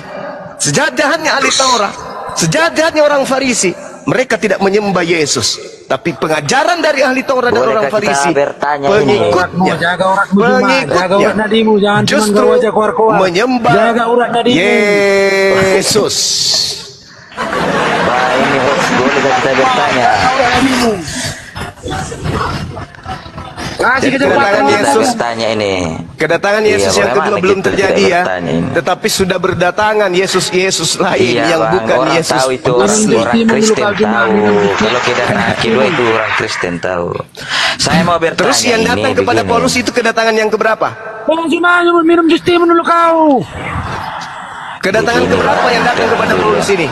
sejahat-jahatnya ahli Taurat, sejahat-jahatnya orang Farisi, mereka tidak menyembah Yesus. Tapi pengajaran dari ahli Taurat dan orang Farisi, pengikutnya, justru menyembah Yesus. Wah, ini host, boleh kita bertanya? Jadi kedatangan Yesus, Tanya ini. kedatangan Yesus yang kedua belum terjadi ya, tetapi sudah berdatangan Yesus lain yang Bang, bukan orang Yesus tahu itu asli. orang Kristen tahu. Kalau kedatangan kedua itu orang Kristen tahu. Saya mau bertanya. Terus yang datang kepada Paulus itu kedatangan yang keberapa? Cuma minum jus timun dulu kau. Kedatangan keberapa yang datang kepada Paulus ini?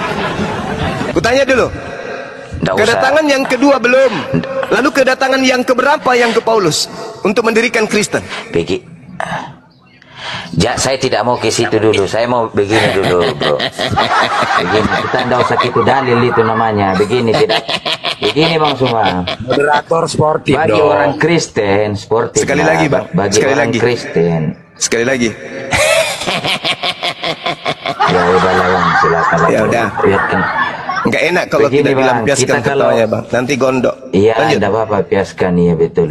Kutanya dulu. Kedatangan yang kedua belum. Lalu kedatangan yang keberapa yang ke Paulus untuk mendirikan Kristen? Begini. Ya, saya tidak mau ke situ dulu. Saya mau begini dulu, bro. Begini, kita tidak usah itu dalil itu namanya. Begini tidak. Begini Bang Suma. Moderator sportif Bagi dong. orang Kristen, sportif. Sekali lagi, Bang. Bagi Sekali orang lagi. Kristen. Sekali lagi. Ya udah lah Bang, silakan. Ya udah. Biarkan. Enggak enak kalau Begini, tidak Bang, dilampiaskan kita kalau- ketawanya, Bang. Nanti gondok. Iya, Lanjut. tidak apa-apa, piaskan, iya betul.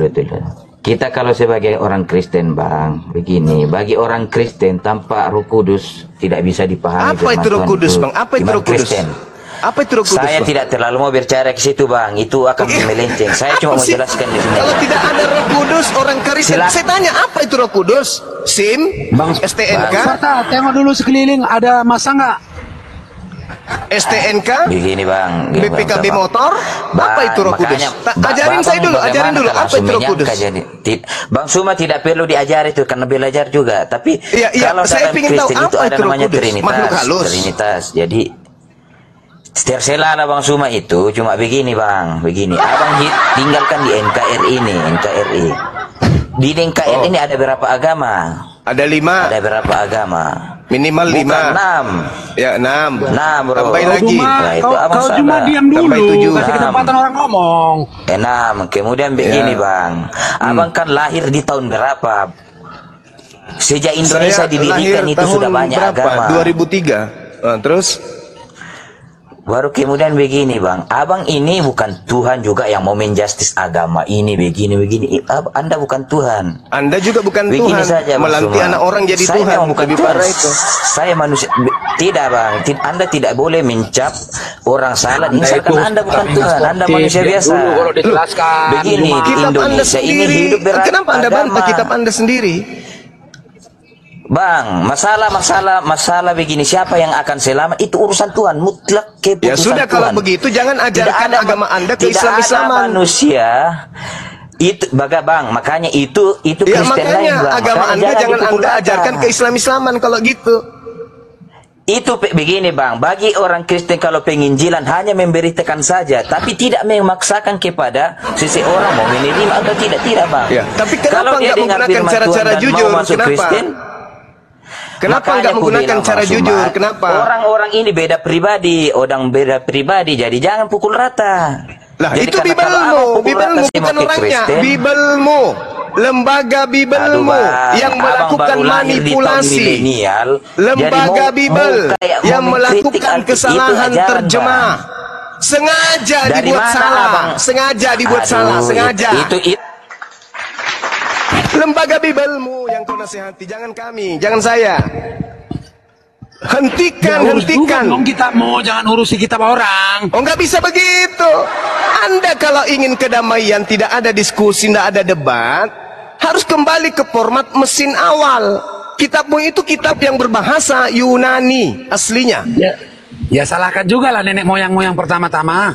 Kita kalau sebagai orang Kristen, Bang, begini, bagi orang Kristen tanpa Roh Kudus tidak bisa dipahami. Apa firman itu Roh Tuhan Kudus, Bang? Apa itu iman Roh Kudus? Kristen. Apa itu Roh Kudus, Saya Bang? tidak terlalu mau bicara ke situ, Bang. Itu akan melenceng. Saya cuma Apa mau sih? jelaskan di sini. Kalau tidak ada Roh Kudus, orang Kristen. Silakan. Saya tanya, apa itu Roh Kudus? SIM, Bang, STNK, Marta, tengok dulu sekeliling ada masa nggak? STNK, Begini, Bang. BPKB Bang. motor. Apa itu Roh Kudus? Ajarin saya dulu, ajarin dulu. Apa itu Roh Kudus? Bang Suma tidak perlu diajari itu karena belajar juga. Tapi Iya, kalau saya dalam ingin tahu Kristen itu apa ada itu Roh namanya Kudus? Makhluk halus. Trinitas. Jadi terserah lah Bang Suma itu. Cuma begini Bang, begini. Abang tinggalkan di NKRI ini, NKRI. Di NKRI ini ada berapa agama? Ada 5, Ada berapa agama? minimal 5. 6. Ya 6. 6, bro. Tambahin lagi. Nah, itu abang Kau salah. cuma diam Tambah dulu, 7. kasih kesempatan orang ngomong. 6. Kemudian begini Ya. Bang, abang kan lahir di tahun berapa? Sejak Indonesia Saya didirikan lahir itu tahun sudah banyak berapa? agama. 2003. Terus Baru kemudian begini Bang, abang ini bukan Tuhan juga yang mau menjustis agama ini begini. Anda bukan Tuhan. Anda juga bukan Begini Tuhan. saja, Bang Melantik Suma. anak orang jadi Saya Tuhan. memang bukan Lebih Tuhan. parah itu. Saya manusia. Tidak Bang, Anda tidak boleh mencap orang salah karena Anda bukan Tuhan. Anda manusia biasa. Dulu kalau dijelaskan. Begini, di Kitab Anda Indonesia ini sendiri. hidup Kenapa Anda bantah beragama. kitab Anda sendiri? Bang, masalah begini, siapa yang akan selamat itu urusan Tuhan, mutlak keputusan Ya sudah, Tuhan. kalau begitu jangan Tidak ajarkan ada agama Anda ke tidak ada Islam-Islaman. manusia itu Bang, makanya itu Ya Kristen lain makanya Bang. agama Makanya Anda jangan dipukul Anda rata. ajarkan ke Islam-Islaman kalau gitu. Itu begini Bang, bagi orang Kristen kalau penginjilan hanya memberitakan saja, tapi tidak memaksakan kepada seseorang mau menerima atau tidak Bang. Ya, tapi kenapa Kalau dia nggak dengar menggunakan firman cara-cara Tuhan dan jujur? mau masuk Kenapa? Kristen, Kenapa makanya nggak aku menggunakan bilang, cara Bang Suma, jujur? Kenapa? Orang-orang ini beda pribadi, jadi jangan pukul rata. Lah Jadi itu karena kalau abang Bibelmu, pukul Bibelmu rata saya bukan mau ke orangnya, Kristen, Bibelmu, lembaga aduh, Bibelmu Bang, yang abang melakukan baru lahir di tahun manipulasi. milenial, Lembaga jadi Bibel kayak yang mau mengkritik melakukan itu kesalahan ajaran, terjemah. Bang. Sengaja Dari dibuat mana, salah, Bang? sengaja dibuat Aduh, salah, sengaja. Itu Lembaga Bibelmu yang kau nasihati, jangan kami, jangan saya. Hentikan. Dong kita mau jangan urusi kitab orang. Oh, nggak bisa begitu. Anda kalau ingin kedamaian, tidak ada diskusi, tidak ada debat, harus kembali ke format mesin awal. Kitabmu itu kitab yang berbahasa Yunani aslinya. Ya salahkan juga lah nenek moyang pertama-tama.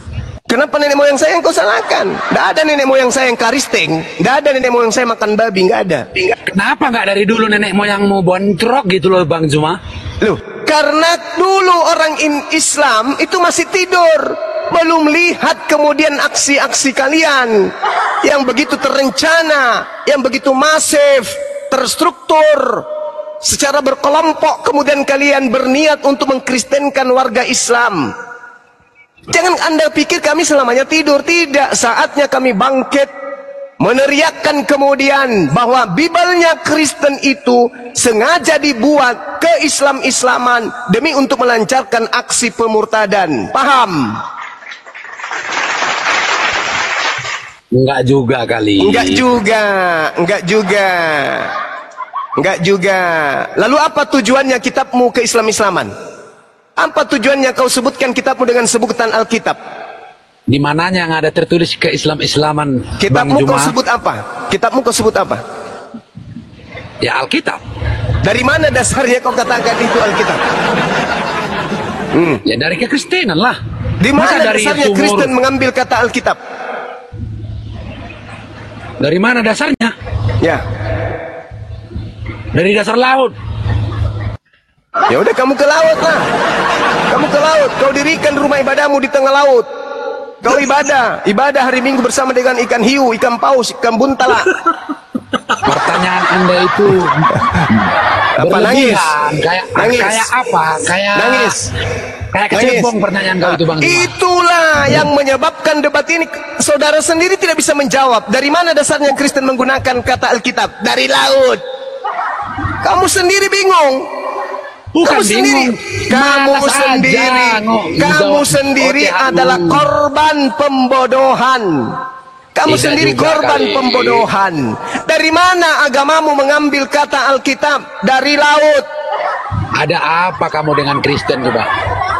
Kenapa nenek moyang saya yang kau salahkan? Tidak ada nenek moyang saya yang karisting. Tidak ada nenek moyang saya makan babi. Nggak ada. Kenapa nggak dari dulu nenek moyangmu bontrok gitu loh Bang Zuma? Loh, karena dulu orang Islam itu masih tidur, belum lihat kemudian aksi-aksi kalian yang begitu terencana, yang begitu masif, terstruktur, secara berkelompok. Kemudian kalian berniat untuk mengkristenkan warga Islam. Jangan Anda pikir kami selamanya tidur. Tidak, saatnya kami bangkit, meneriakkan kemudian bahwa Bibelnya Kristen itu sengaja dibuat ke Islam-Islaman demi untuk melancarkan aksi pemurtadan. Paham? Enggak juga kali. Enggak juga, enggak juga, enggak juga. Lalu apa tujuannya kitabmu ke Islam-Islaman? Apa tujuannya kau sebutkan kitabmu dengan sebutan Alkitab? Di mananya yang ada tertulis ke Islam-Islaman? Kitabmu Bang kau Zuma? sebut apa? Kitabmu kau sebut apa? Ya Alkitab. Dari mana dasarnya kau katakan itu Alkitab? Ya dari kekristenan lah. Di Masa mana dari dasarnya sumur? Kristen mengambil kata Alkitab? Dari mana dasarnya? Ya, Dari dasar laut. ya udah kamu ke laut lah. Kamu ke laut. Kau dirikan rumah ibadahmu di tengah laut. Kau ibadah hari Minggu bersama dengan ikan hiu, ikan paus, ikan buntala. Pertanyaan Anda itu Apa nangis? berlebihan. Nangis. Kayak apa? Kayak Nangis. Kayak kecebong pertanyaan kau itu Bang Zuma. Itulah yang menyebabkan debat ini. Saudara sendiri tidak bisa menjawab. Dari mana dasarnya Kristen menggunakan kata Alkitab? Dari laut. Kamu sendiri bingung. Bukan Kamu sendiri, bingung. kamu Malas sendiri, aja, kamu sendiri adalah korban pembodohan. Kamu Tidak sendiri juga korban kali. pembodohan. Dari mana agamamu mengambil kata Alkitab? Dari laut. Ada apa kamu dengan Kristen coba?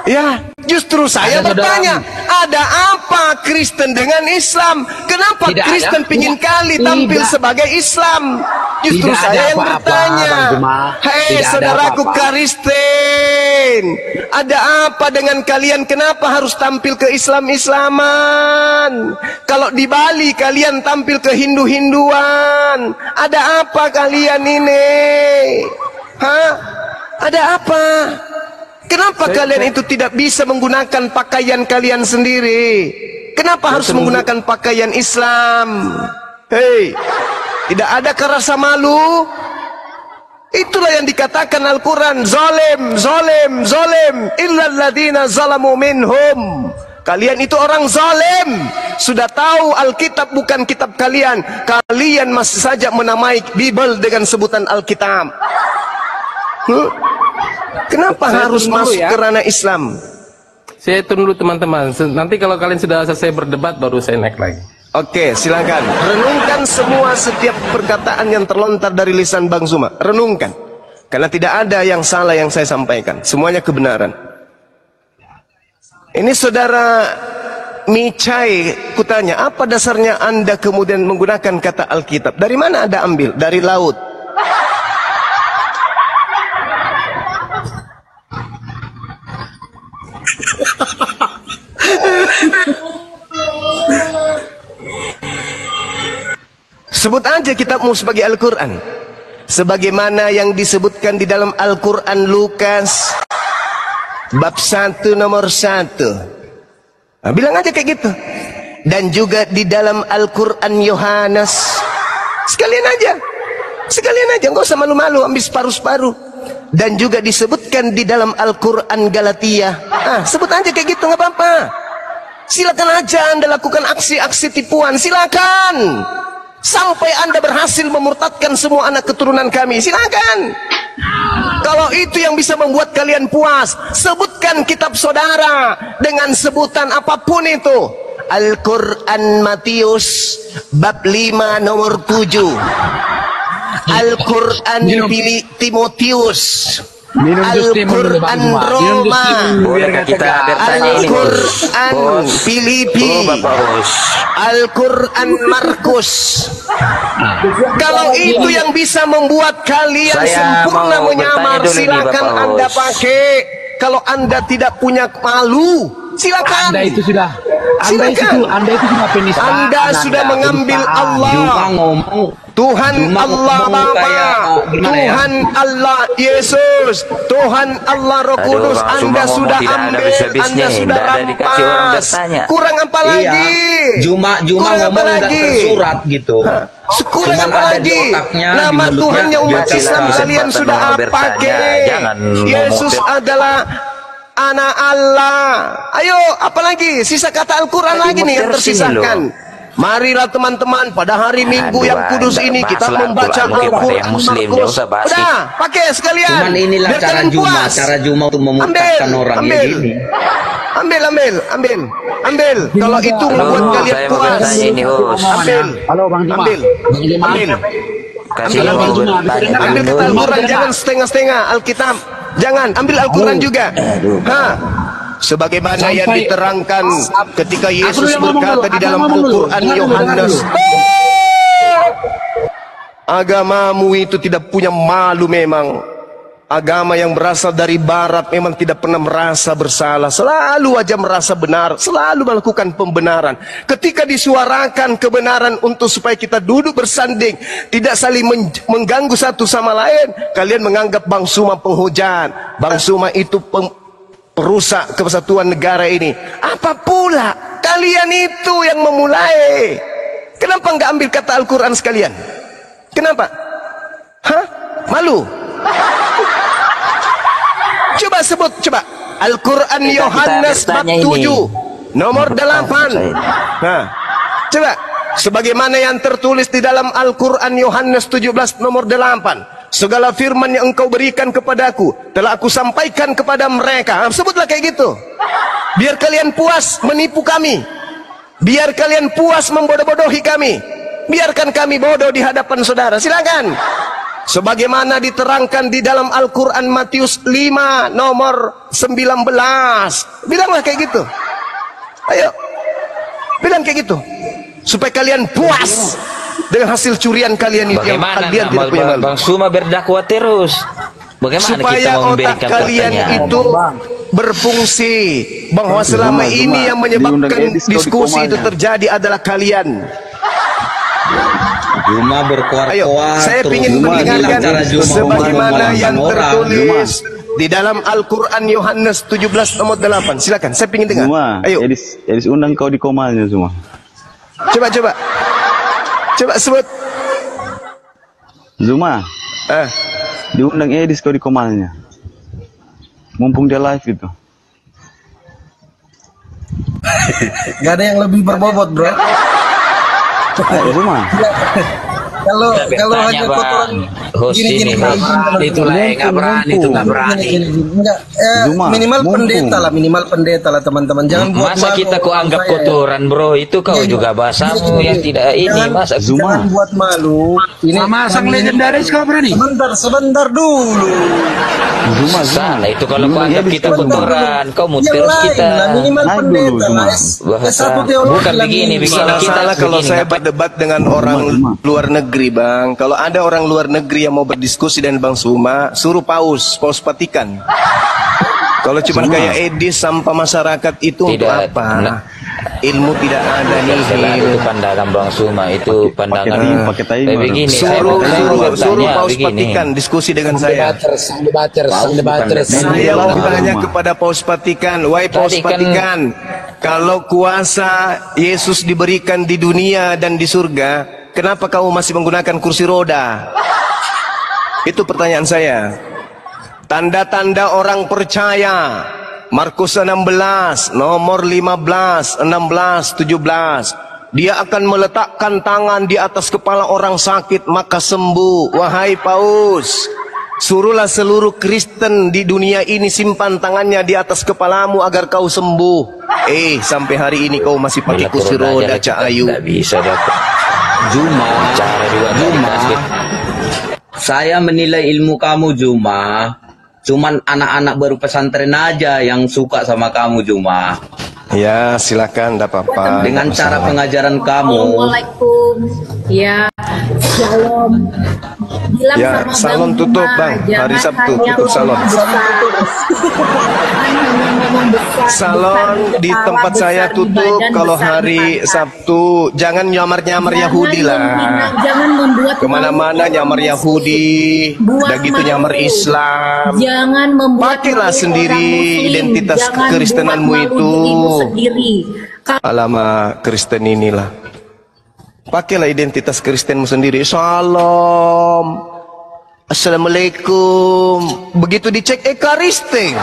Ya, justru saya Ada bertanya, ada apa Kristen dengan Islam? Kenapa Tidak Kristen ada. pingin Tidak. kali tampil Tidak. sebagai Islam? Justru Tidak saya ada yang apa-apa, bertanya. Bang Zuma. Hei Tidak ada saudaraku apa-apa. Kristen, ada apa dengan kalian? Kenapa harus tampil ke Islam-Islaman? Kalau di Bali kalian tampil ke Hindu-Hinduan, ada apa kalian ini? Hah? Ada apa? Kenapa kalian itu tidak bisa menggunakan pakaian kalian sendiri? Kenapa harus menggunakan pakaian Islam? Hei, tidak ada rasa malu? Itulah yang dikatakan Al-Quran, zalim, zalim, zalim, illal ladina zalamu minhum. Kalian itu orang zalim. Sudah tahu Alkitab bukan kitab kalian. Kalian masih saja menamai Bible dengan sebutan Alkitab. Kenapa Saya harus tunggu masuk ya. ke ranah Islam? Saya tunggu dulu teman-teman. Nanti kalau kalian sudah selesai berdebat baru saya naik lagi. Oke, silakan. Renungkan semua setiap perkataan yang terlontar dari lisan Bang Zuma. Renungkan. Karena tidak ada yang salah yang saya sampaikan. Semuanya kebenaran. Ini saudara Micai, kutanya, apa dasarnya Anda kemudian menggunakan kata Alkitab? Dari mana Anda ambil? Dari laut. Sebut aja kitabmu sebagai Al-Quran. Sebagaimana yang disebutkan di dalam Al-Quran Lukas bab 1 nomor 1. Nah, bilang aja kayak gitu. Dan juga di dalam Al-Quran Yohanes. Sekalian aja, nggak usah malu-malu, ambil separuh-separuh. Dan juga disebutkan di dalam Al-Quran Galatia. Sebut aja kayak gitu, nggak apa-apa. Silakan aja Anda lakukan aksi-aksi tipuan, silakan. Sampai Anda berhasil memurtadkan semua anak keturunan kami, silakan. Kalau itu yang bisa membuat kalian puas, sebutkan kitab saudara dengan sebutan apapun itu. Al-Quran Matius bab 5 nomor 7. Al-Quran Timotius. Al-Quran Roma. Al-Quran Filipi. Al-Quran Markus. Kalau itu yang bisa membuat kalian Saya sempurna mau menyamar, bertanya dulu nih, silakan Bapak Anda Bos. pakai. Kalau Anda tidak punya malu, silakan. Anda itu sudah Anda itu cuma penistaan. Anda sudah mengambil Allah, Juma ngomong Tuhan Juma Allah ngomong Bapa, kayak, gimana ya? Tuhan Allah Yesus, Tuhan Allah Roh Aduh, Kudus. Bang Suma Anda ngomong sudah tidak ada ambil, habis-habisnya. Anda sudah Tidak ada dikasih orang rampas. bertanya. Kurang apa Iya. lagi? Juma Kurang apa ngomong nggak lagi? tersurat gitu. Kurang Cuman apa ada di lagi? otaknya, di Nama mulutnya. Tuhannya umat Ya, Islam silakan kalian kesempatan sudah mau apa bertanya. ke? Jangan Yesus ngomong. adalah anak Allah. Ayo, apalagi sisa kata Al-Quran lagi nih yang tersi tersisahkan. Marilah teman-teman pada hari Minggu Aduh, yang kudus Anda ini kita bahaslah membaca Al-Quran mungkin pada Al-Quran yang Muslim, Markus. nggak usah bahas Udah, pakai sekalian. Cuman inilah Biar cara kalian Juma, puas. cara Juma untuk memutahkan orang ya gini. Ambil. Kalau itu membuat Halo, kalian saya mau puas. bertanya ini, host. Ambil. Halo Bang Juma. Ambil. Kasih Ambil, mau Bang Juma, bertanya dengar. Ambil dulu. kata Al-Quran, jangan setengah-setengah Alkitab. Jangan, ambil Al-Quran juga. Sebagaimana yang Sampai- diterangkan ketika Yesus Aku yang ngomong berkata dulu, di dalam aku ngomong dulu. Al-Quran Dengar dulu, Yohanes, dengar agamamu itu tidak punya malu memang. Agama yang berasal dari barat memang tidak pernah merasa bersalah, selalu aja merasa benar, selalu melakukan pembenaran. Ketika disuarakan kebenaran untuk supaya kita duduk bersanding, tidak saling mengganggu satu sama lain, kalian menganggap Bang Suma penghujat, Bang Suma itu perusak kesatuan negara ini. Apa pula kalian itu yang memulai? Kenapa nggak ambil kata Al-Quran sekalian? Kenapa? Hah? Malu? Coba sebut, coba. Al-Quran Yohanes bab bertanya 7 nomor 8. Saya. Nah, coba. Sebagaimana yang tertulis di dalam Al-Quran Yohanes 17 nomor 8. Segala firman yang engkau berikan kepadaku telah aku sampaikan kepada mereka. Sebutlah kayak gitu. Biar kalian puas menipu kami. Biar kalian puas membodoh-bodohi kami. Biarkan kami bodoh di hadapan saudara. Silakan. Sebagaimana diterangkan di dalam Al-Quran Matius 5 nomor 19. Bilanglah kayak gitu. Ayo. Bilang kayak gitu. Supaya kalian puas dengan hasil curian kalian itu yang Bagaimana kalian tidak punya malu. Bang Suma berdakwah terus? Bagaimana kita Supaya mau otak memberikan kalian pertanyaan? itu berfungsi bahwa selama ini yang menyebabkan diskusi itu terjadi adalah kalian. Juma Ayo, berkuar-kuar saya terus. ingin Juma mendengarkan bilang cara Juma sebagaimana memalingkan yang orang. tertulis di dalam Al-Quran Yohanes 17 nomor 8. Silakan, saya ingin dengar. Semua, Ayo, Edis undang kau di komalnya semua. coba sebut. Zuma, diundang Edis kau di komalnya. Mumpung dia live itu. Gak ada yang lebih berbobot, bro. Ayo Zuma. Kalau Tanya, hanya Bang. kotoran Host ini, Bang. Itulah yang nggak berani, itu nggak berani. Enggak, Zuma, minimal mumpung. minimal pendeta lah teman-teman. Jangan buat Masa malu kita kok orang anggap saya, ya. kotoran, bro? Itu kau Iya, juga iya. bahasamu Iya, yang tidak ini. Jangan- Masa Zuma. Jangan buat malu. Ini Sama sang legendaris kau berani. sebentar dulu. Zuma. salah itu kalau kau Undang anggap Edis kita kau di komal. kotoran. Kau mau Yang terus lain kita. lah, minimal Naik pendeta dulu, lah. Zuma. Bahasa S1 teologi bukan lah, begini, minimal. begini kita Salah kalau begini, saya ngapain? berdebat dengan orang luar negeri, Bang. Kalau ada orang luar negeri yang mau berdiskusi dengan Bang Suma, suruh Paus Vatikan. Kalau cuma kayak Edis sampah masyarakat itu untuk Tidak, apa? nah. Ilmu tidak ada nih. Selalu itu pandangan Bang Suma itu pandangan. pakai tai, Tapi Bang. begini, saya Suruh mau bertanya Paus begini. Vatikan diskusi dengan saya. Sang debaters. Saya mau bertanya kepada Paus Vatikan, wahai Paus Tadi kan- Vatikan, kalau kuasa Yesus diberikan di dunia dan di surga, kenapa kamu masih menggunakan kursi roda? Itu pertanyaan saya. Tanda-tanda orang percaya. Markus 16, nomor 15, 16, 17. Dia akan meletakkan tangan di atas kepala orang sakit, maka sembuh. Wahai Paus, suruhlah seluruh Kristen di dunia ini simpan tangannya di atas kepalamu agar kau sembuh. Sampai hari ini kau masih pakai Bila kursi turun roda, aja Cak Ayu. Tidak bisa dapat. Juma, Cara juga Juma. basket. Saya menilai ilmu kamu Juma. Cuman anak-anak baru pesantren aja yang suka sama kamu Juma. Ya, silakan, tidak apa-apa. Dengan nggak cara masalah. pengajaran kamu, Assalamualaikum. Ya. Shalom. Bilang Ya, sama salon Bang tutup, Juma, Bang. Hari jangan Sabtu hanya tutup salon. ngomong besar. Jangan hanya ngomong besar, Salon besar di kepala, tempat saya besar di tutup badan, kalau besar di hari pantat. Sabtu. Jangan nyamar-nyamar Yahudi lah. Jangan membuat Kemana-mana malu nyamar orang Yahudi, Buat udah gitu malu. nyamar Islam. Jangan membuat Pakailah malu sendiri orang Muslim. identitas Jangan kekristenanmu buat malu itu. dirimu sendiri. Alamak, Kristen inilah. Pakailah identitas Kristenmu sendiri. Salam. Assalamualaikum. Begitu dicek, Kristen.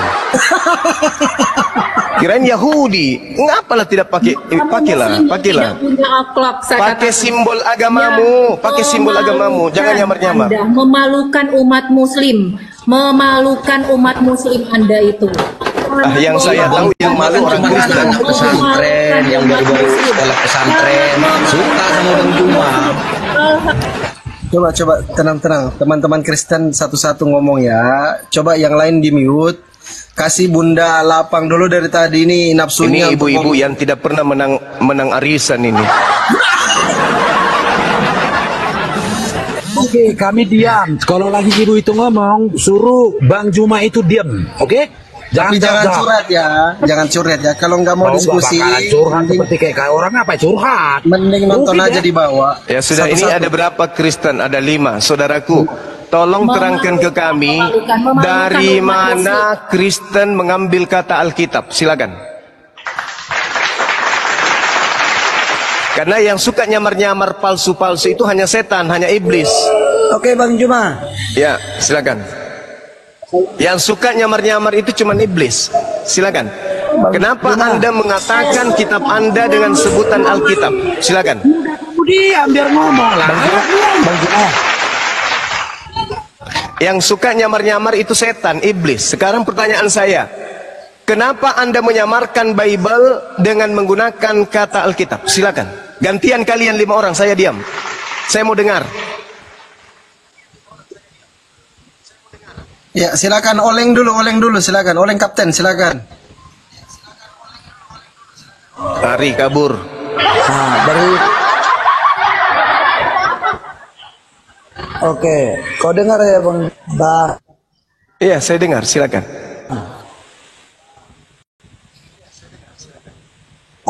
Kirain Yahudi. Ngapalah tidak pakai? Pakailah, pakailah. Tidak punya akhlak, saya Pakai katakan. simbol agamamu, pakai simbol agamamu. Jangan nyamar-nyamar. Anda memalukan umat Muslim, memalukan umat Muslim Anda itu. Yang saya tahu yang malu orang Kristen. Pesantren yang baru-baru sekolah pesantren suka sama Bang Juma. Coba tenang-tenang, teman-teman Kristen satu-satu ngomong ya. Coba yang lain di mute. Kasih Bunda Lapang dulu dari tadi ini nafsunya. Ini ibu-ibu yang tidak pernah menang arisan ini. Oke, kami diam. Kalau lagi ibu itu ngomong, suruh Bang Juma itu diam. Oke? Tapi jangan curhat ya, jangan curhat ya. Kalau nggak mau diskusi, curhat seperti kayak orang apa curhat. mending nonton Mungkin aja ya. di bawah. Ya sudah, ini Satu-satu. ada berapa Kristen? Ada 5. Saudaraku, tolong terangkan ke kami dari mana Kristen mengambil kata Alkitab. Silakan. Karena yang suka nyamar-nyamar palsu-palsu itu hanya setan, hanya iblis. Oke Bang Juma. Ya, silakan. Yang suka nyamar-nyamar itu cuma iblis. Silakan. Kenapa Anda mengatakan kitab Anda dengan sebutan Alkitab? Silakan. Diam biar ngomong lah. Yang suka nyamar-nyamar itu setan, iblis. Sekarang pertanyaan saya, kenapa Anda menyamarkan Bible dengan menggunakan kata Alkitab? Silakan. Gantian kalian 5 orang, saya diam. Saya mau dengar. Ya silakan oleng dulu silakan. Oleng kapten silakan. Lari kabur. Nah, dari Oke, kau dengar ya Bang Iya, saya dengar, silakan.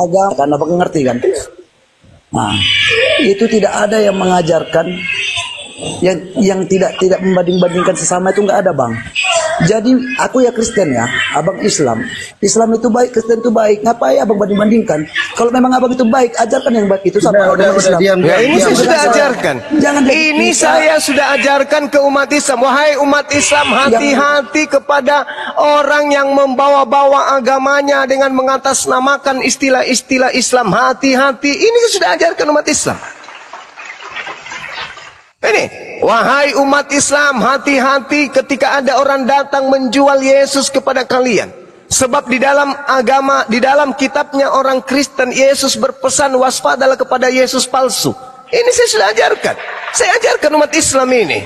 agama karena Bang ngerti kan? Nah, itu tidak ada yang mengajarkan yang tidak membanding-bandingkan sesama itu nggak ada Bang. Jadi aku ya Kristen ya, abang Islam itu baik, Kristen itu baik. Ngapain abang banding-bandingkan? Kalau memang abang itu baik, ajarkan yang baik itu sama Udah, Islam. diam. Ya, ini saya sudah ajarkan. Jangan Ini saya sudah ajarkan ke umat Islam. Wahai umat Islam, hati-hati kepada orang yang membawa-bawa agamanya dengan mengatasnamakan istilah-istilah Islam. Hati-hati. Ini saya sudah ajarkan umat Islam. Ini, wahai umat Islam, hati-hati ketika ada orang datang menjual Yesus kepada kalian. Sebab di dalam agama, di dalam kitabnya orang Kristen, Yesus berpesan waspadalah kepada Yesus palsu. Ini saya sudah ajarkan. Saya ajarkan umat Islam ini.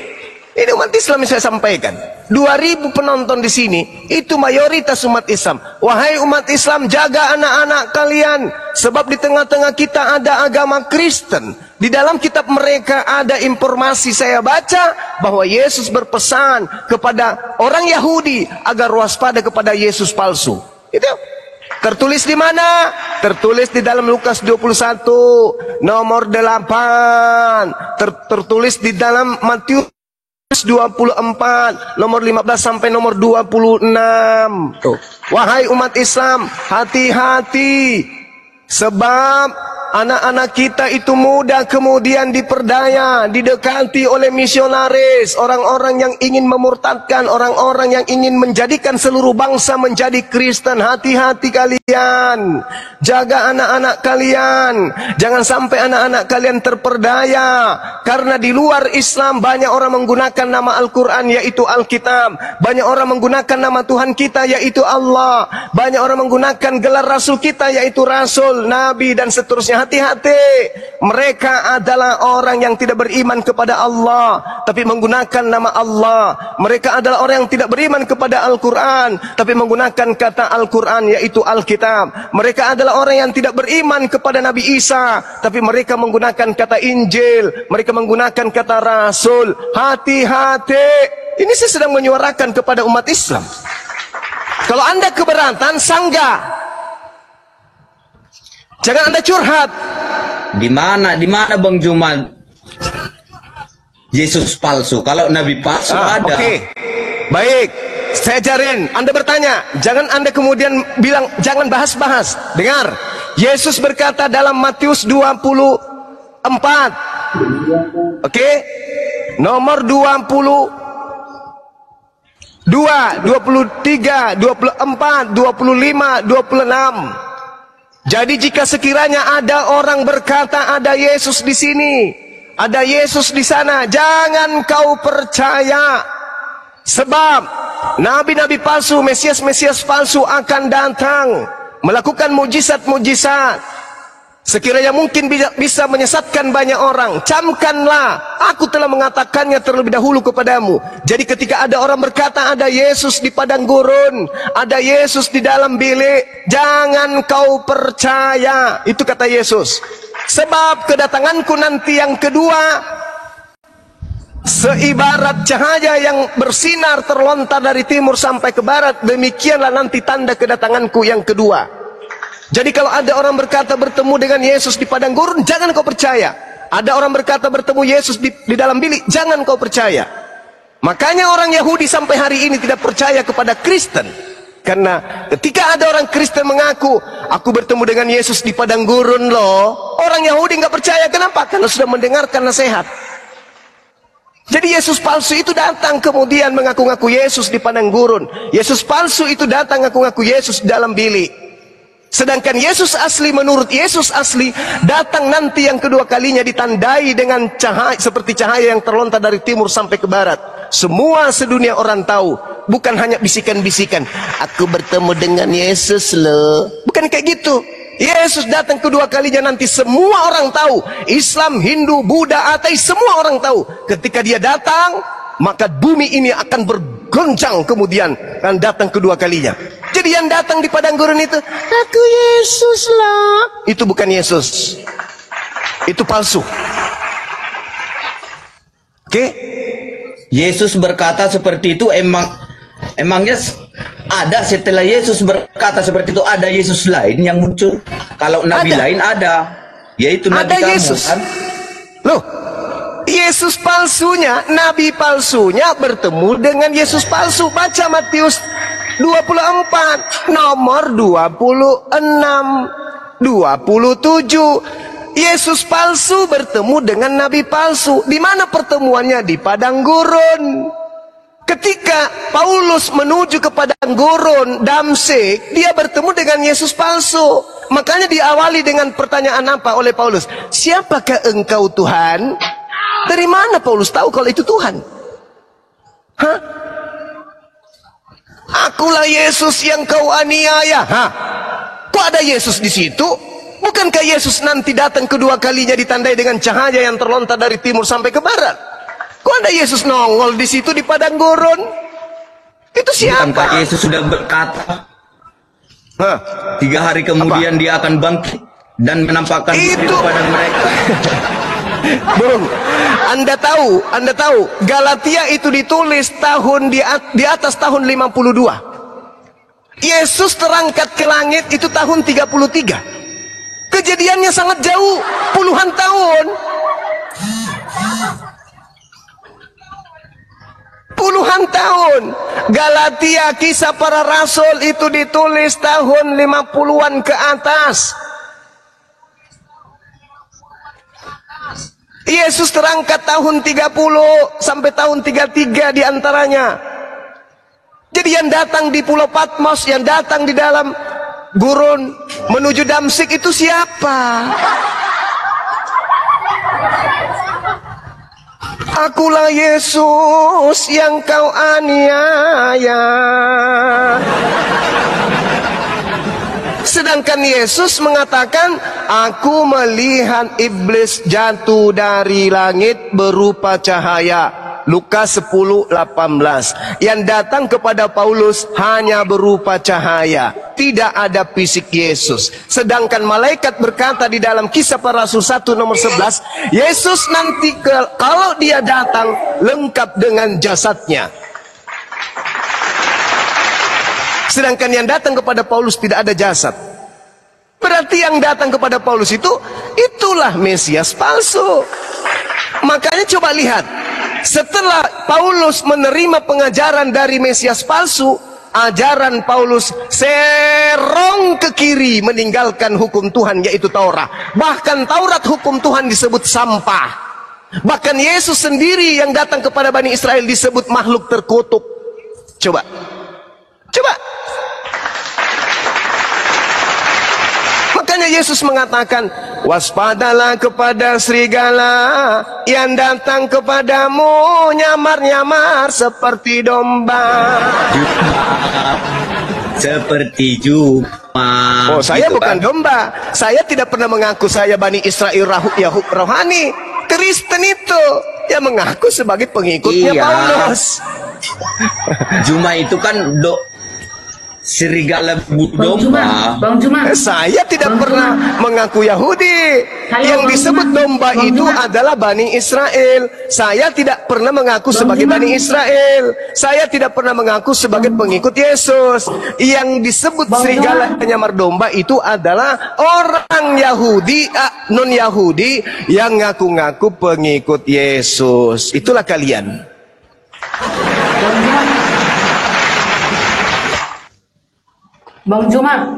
Ini umat Islam yang saya sampaikan. 2.000 penonton di sini, itu mayoritas umat Islam. Wahai umat Islam, jaga anak-anak kalian. Sebab di tengah-tengah kita ada agama Kristen. Di dalam kitab mereka ada informasi saya baca bahwa Yesus berpesan kepada orang Yahudi agar waspada kepada Yesus palsu. Itu tertulis di mana? Tertulis di dalam Lukas 21 nomor 8. Tertulis di dalam Matius 24 nomor 15 sampai nomor 26. Tuh. Wahai umat Islam, hati-hati. Sebab anak-anak kita itu mudah kemudian diperdaya, didekati oleh misionaris, orang-orang yang ingin memurtadkan, orang-orang yang ingin menjadikan seluruh bangsa menjadi Kristen. Hati-hati kalian, jaga anak-anak kalian, jangan sampai anak-anak kalian terperdaya, karena di luar Islam banyak orang menggunakan nama Al-Quran yaitu Alkitab, banyak orang menggunakan nama Tuhan kita yaitu Allah, banyak orang menggunakan gelar Rasul kita yaitu Rasul, Nabi dan seterusnya. hati-hati. Mereka adalah orang yang tidak beriman kepada Allah, tapi menggunakan nama Allah. Mereka adalah orang yang tidak beriman kepada Al-Quran, tapi menggunakan kata Al-Quran, yaitu Alkitab. Mereka adalah orang yang tidak beriman kepada Nabi Isa, tapi mereka menggunakan kata Injil. Mereka menggunakan kata Rasul. Hati-hati. Ini saya sedang menyuarakan kepada umat Islam. Kalau Anda keberatan, sanggah. Jangan Anda curhat. Di mana Bang Juma Yesus palsu? Kalau Nabi palsu ada. Oke. Baik. Saya ajarin. Anda bertanya. Jangan Anda kemudian bilang, jangan bahas-bahas. Dengar. Yesus berkata dalam Matius 24. Oke. Nomor 22, 23, 24, 25, 26. Jadi jika sekiranya ada orang berkata ada Yesus di sini, ada Yesus di sana, jangan kau percaya. Sebab nabi-nabi palsu, mesias-mesias palsu akan datang melakukan mujizat-mujizat. Sekiranya mungkin bisa menyesatkan banyak orang, camkanlah, aku telah mengatakannya terlebih dahulu kepadamu. Jadi ketika ada orang berkata ada Yesus di padang gurun, ada Yesus di dalam bilik, jangan kau percaya. Itu kata Yesus. Sebab kedatanganku nanti yang kedua seibarat cahaya yang bersinar terlontar dari timur sampai ke barat, demikianlah nanti tanda kedatanganku yang kedua. Jadi kalau ada orang berkata bertemu dengan Yesus di padang gurun, jangan kau percaya. Ada orang berkata bertemu Yesus di dalam bilik, jangan kau percaya. Makanya orang Yahudi sampai hari ini tidak percaya kepada Kristen. Karena ketika ada orang Kristen mengaku, aku bertemu dengan Yesus di padang gurun loh, orang Yahudi nggak percaya. Kenapa? Karena sudah mendengarkan nasihat. Jadi Yesus palsu itu datang kemudian mengaku-ngaku Yesus di padang gurun. Yesus palsu itu datang mengaku-ngaku Yesus di dalam bilik. Sedangkan Yesus asli, menurut Yesus asli, datang nanti yang kedua kalinya ditandai dengan cahaya, seperti cahaya yang terlontar dari timur sampai ke barat. Semua sedunia orang tahu, bukan hanya bisikan-bisikan, aku bertemu dengan Yesus loh. Bukan kayak gitu. Yesus datang kedua kalinya nanti semua orang tahu. Islam, Hindu, Buddha, ateis, semua orang tahu. Ketika dia datang, maka bumi ini akan bergoncang kemudian dan datang kedua kalinya. Jadi yang datang di padang gurun itu, aku Yesus lah. Itu bukan Yesus. Itu palsu. Oke? Yesus berkata seperti itu, emangnya ada setelah Yesus berkata seperti itu, ada Yesus lain yang muncul? Kalau nabi lain ada, yaitu nabi kamu, Yesus. kan? Loh, Yesus palsunya, nabi palsunya bertemu dengan Yesus palsu. Baca Matius 24 nomor 26, 27. Yesus palsu bertemu dengan nabi palsu. Di mana pertemuannya? Di padang gurun. Ketika Paulus menuju ke padang gurun Damsik, dia bertemu dengan Yesus palsu. Makanya diawali dengan pertanyaan apa oleh Paulus? Siapakah engkau Tuhan? Dari mana Paulus tahu kalau itu Tuhan? Hah? Akulah Yesus yang kau aniaya. Hah? Kok ada Yesus di situ? Bukankah Yesus nanti datang kedua kalinya ditandai dengan cahaya yang terlontar dari timur sampai ke barat? Kok ada Yesus nongol di situ di padang gurun? Itu siapa? Bukankah Yesus sudah berkata, 3 hari kemudian dia akan bangkit dan menampakkan diri kepada mereka? Bung, Anda tahu Galatia itu ditulis tahun di atas tahun 52. Yesus terangkat ke langit itu tahun 33. Kejadiannya sangat jauh, puluhan tahun. Puluhan tahun. Galatia, Kisah Para Rasul itu ditulis tahun 50-an ke atas. Yesus terangkat tahun 30 sampai tahun 33 diantaranya. Jadi yang datang di Pulau Patmos, yang datang di dalam gurun menuju Damsik itu siapa? Akulah Yesus yang kau aniaya. Sedangkan Yesus mengatakan, aku melihat iblis jatuh dari langit berupa cahaya. Lukas 10:18. Yang datang kepada Paulus hanya berupa cahaya, tidak ada fisik Yesus. Sedangkan malaikat berkata di dalam Kisah Para Rasul 1 nomor 11, Yesus nanti kalau dia datang lengkap dengan jasadnya. Sedangkan yang datang kepada Paulus tidak ada jasad. Berarti yang datang kepada Paulus itulah Mesias palsu. Makanya coba lihat, setelah Paulus menerima pengajaran dari Mesias palsu, ajaran Paulus serong ke kiri meninggalkan hukum Tuhan, yaitu Taurat. Bahkan Taurat hukum Tuhan disebut sampah. Bahkan Yesus sendiri yang datang kepada Bani Israel disebut makhluk terkutuk. Coba. Makanya Yesus mengatakan, waspadalah kepada serigala yang datang kepadamu nyamar-nyamar seperti domba. Seperti Juma. Oh, saya gitu bukan kan? domba. Saya tidak pernah mengaku saya Bani Israel Yahud rohani. Kristen itu yang mengaku sebagai pengikutnya Iya. Paulus. Juma itu kan serigala domba. Bang Juma. Saya tidak pernah mengaku Yahudi. Yang disebut domba itu adalah Bani Israel. Saya tidak pernah mengaku sebagai Bani Israel. Saya tidak pernah mengaku sebagai pengikut Yesus. Yang disebut serigala penyamar domba itu adalah orang Yahudi, non-Yahudi yang ngaku-ngaku pengikut Yesus. Itulah kalian. Bang Juma.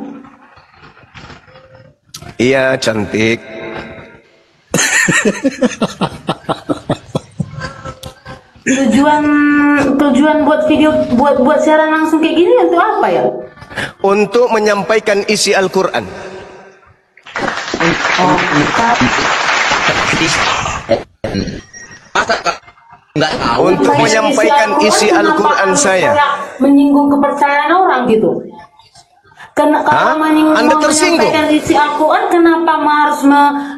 Iya, cantik. Tujuan buat video buat siaran langsung kayak gini untuk apa ya? Untuk menyampaikan isi Al-Quran. Untuk menyampaikan isi Al-Quran saya. Menyinggung kepercayaan orang gitu. Kalau Anda tersinggung? menyampaikan isi Al-Quran, kenapa harus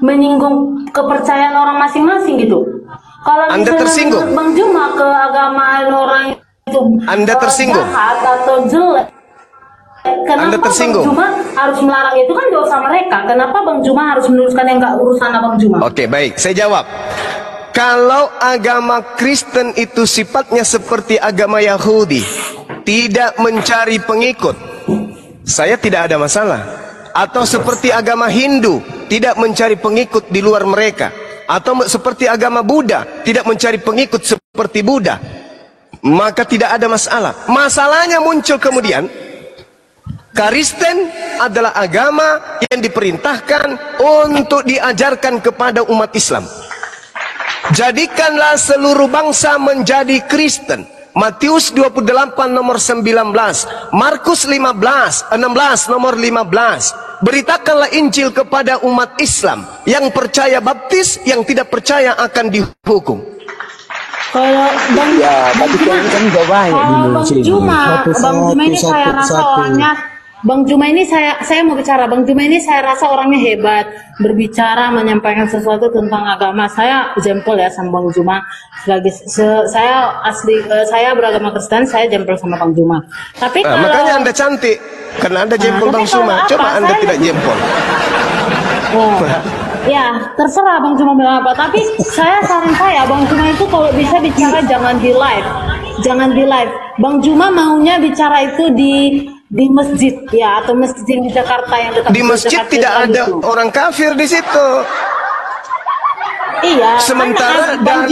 menyinggung kepercayaan orang masing-masing gitu? Kalau Anda misalnya tersinggung? menurut Bang Juma keagamaan orang itu Anda tersinggung? jahat atau jelek, kenapa Anda tersinggung? Bang Juma harus melarang itu? Kan dosa mereka. Kenapa Bang Juma harus meneruskan yang nggak urusan Bang Juma? Oke, baik, saya jawab. Kalau agama Kristen itu sifatnya seperti agama Yahudi, tidak mencari pengikut, saya tidak ada masalah. Atau seperti agama Hindu, tidak mencari pengikut di luar mereka. Atau seperti agama Buddha, tidak mencari pengikut seperti Buddha, maka tidak ada masalah. Masalahnya muncul kemudian, Kristen adalah agama yang diperintahkan untuk diajarkan kepada umat Islam. Jadikanlah seluruh bangsa menjadi Kristen. Matius 28 nomor 19, Markus 16 nomor 15. Beritakanlah Injil kepada umat Islam. Yang percaya baptis, yang tidak percaya akan dihukum. Kalau Bang Juma ini saya rasa orangnya Bang Juma ini saya mau bicara. Bang Juma ini saya rasa orangnya hebat, berbicara, menyampaikan sesuatu tentang agama. Saya jempol ya sama Bang Juma. Saya beragama Kristen, saya jempol sama Bang Juma. Tapi kalau Makanya Anda cantik, karena Anda jempol Bang Juma. Coba Anda tidak jempol. Ya, terserah Bang Juma bilang apa. Tapi saran saya Bang Juma itu kalau bisa bicara jangan di live. Jangan di live. Bang Juma maunya bicara itu di masjid ya, atau masjid di Jakarta yang dekat Di masjid Jakarta tidak ada itu. orang kafir di situ. Iya, Sementara kan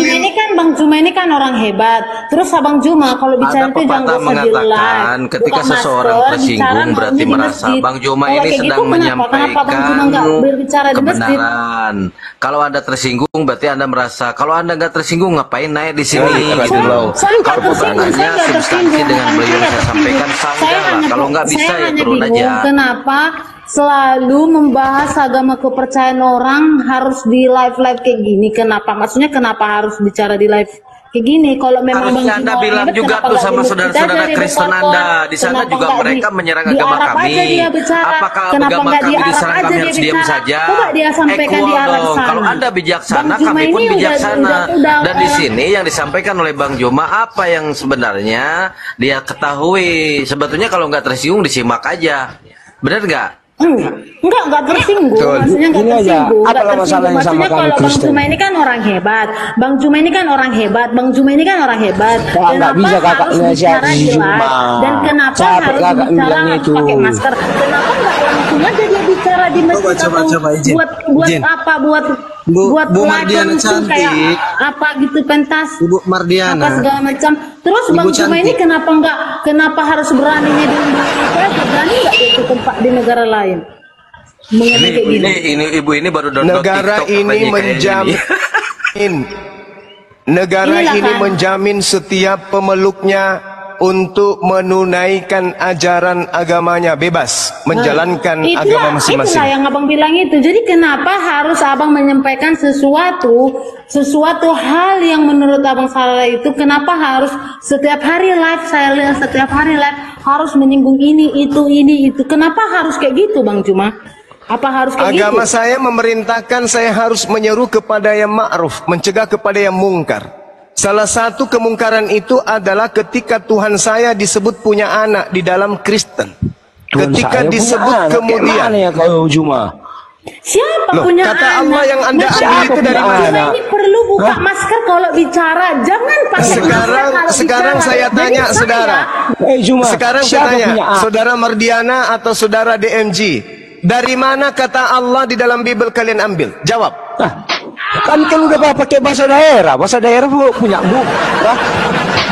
Bang Juma ini kan orang hebat. Terus Abang Juma kalau bicara Ada itu jangan pepatah usah di mengatakan live. ketika Buka seseorang masker, tersinggung bicara berarti maunya di merasa masjid. Bang Juma Kalau ini kayak sedang gitu, kenapa Bang Juma nggak menyampaikan berbicara di masjid? kebenaran. Kalau Anda tersinggung berarti Anda merasa kalau Anda nggak tersinggung ngapain naik di sini gitu loh. Saya nggak Kalau tersinggung, saya pertanyaannya nggak substansi tersinggung. dengan beliau yang saya sampaikan sanggah lah. Kalau nggak bisa saya ya hanya turun bingung aja. kenapa selalu membahas agama kepercayaan orang harus di live kayak gini. Kenapa? Maksudnya kenapa harus bicara di live kayak gini. Kalau memang Harusnya Bang Anda Juma bilang hebat, juga kenapa tuh nggak sama jemput kita saudara-saudara dari Kristen Bogor? Anda. Di sana Kenapa juga nggak mereka menyerang di agama Arab kami. aja dia bicara? Apakah Kenapa agama nggak di kami Arab diserang, aja kami dia harus diam bicara? saja? Coba dia sampaikan di Equal Arab dong. sana. Kalau Anda bijaksana, Bang Juma kami pun ini bijaksana. udah Dan di sini yang disampaikan oleh Bang Juma apa yang sebenarnya dia ketahui. Sebetulnya kalau nggak tersinggung disimak aja. Benar nggak? Enggak tersinggung. Betul. Maksudnya enggak Ini aja, tersinggung. apa Enggak masalahnya tersinggung. sama Maksudnya kami kalau Bang Kristen? Juma ini kan orang hebat. Bang Juma ini kan orang hebat. Bang Juma ini kan orang hebat. Wah, nggak Kenapa bisa kakak harus nasihat bicara si di Juma. live? Dan kenapa Capek harus kakak bicara bilang harus itu. pakai masker? Kenapa enggak langsung aja dia bicara di masjid Coba, atau coba, izin. buat Izin. apa? Buat Bu live Mardiana langsung kayak cantik. apa gitu pentas. Ibu Apa Mardiana. segala macam. Terus Ibu Bang Juma ini cantik. kenapa harus beraninya di Indonesia? Berani nggak dia ke tempat di negara lain? Mengenai kayak gini. Ini ibu ini baru download Negara TikTok ini katanya kayak menjamin negara Inilah ini kan. menjamin setiap pemeluknya untuk menunaikan ajaran agamanya bebas menjalankan agama masing-masing. Itulah yang abang bilang itu. Jadi kenapa harus abang menyampaikan sesuatu hal yang menurut abang salah itu? Kenapa harus setiap hari live saya lihat setiap hari live harus menyinggung ini itu? Kenapa harus kayak gitu, Bang Juma? Apa harus kayak Agama gitu? saya memerintahkan saya harus menyeru kepada yang ma'ruf, mencegah kepada yang mungkar. Salah satu kemungkaran itu adalah ketika Tuhan saya disebut punya anak di dalam Kristen. Ketika disebut kemudian ya kau Juma? Siapa Loh, punya kata anak? Allah yang Anda Maka ambil itu dari Bang mana? Juma ini perlu buka masker kalau bicara. Jangan pakai Sekarang masker kalau sekarang bicara. saya Jadi tanya saudara. Juma. Sekarang saya siapa tanya, punya anak? saudara Mardiana atau saudara DMG, dari mana kata Allah di dalam Bible kalian ambil? Jawab. Kan udah pakai bahasa daerah punya bu.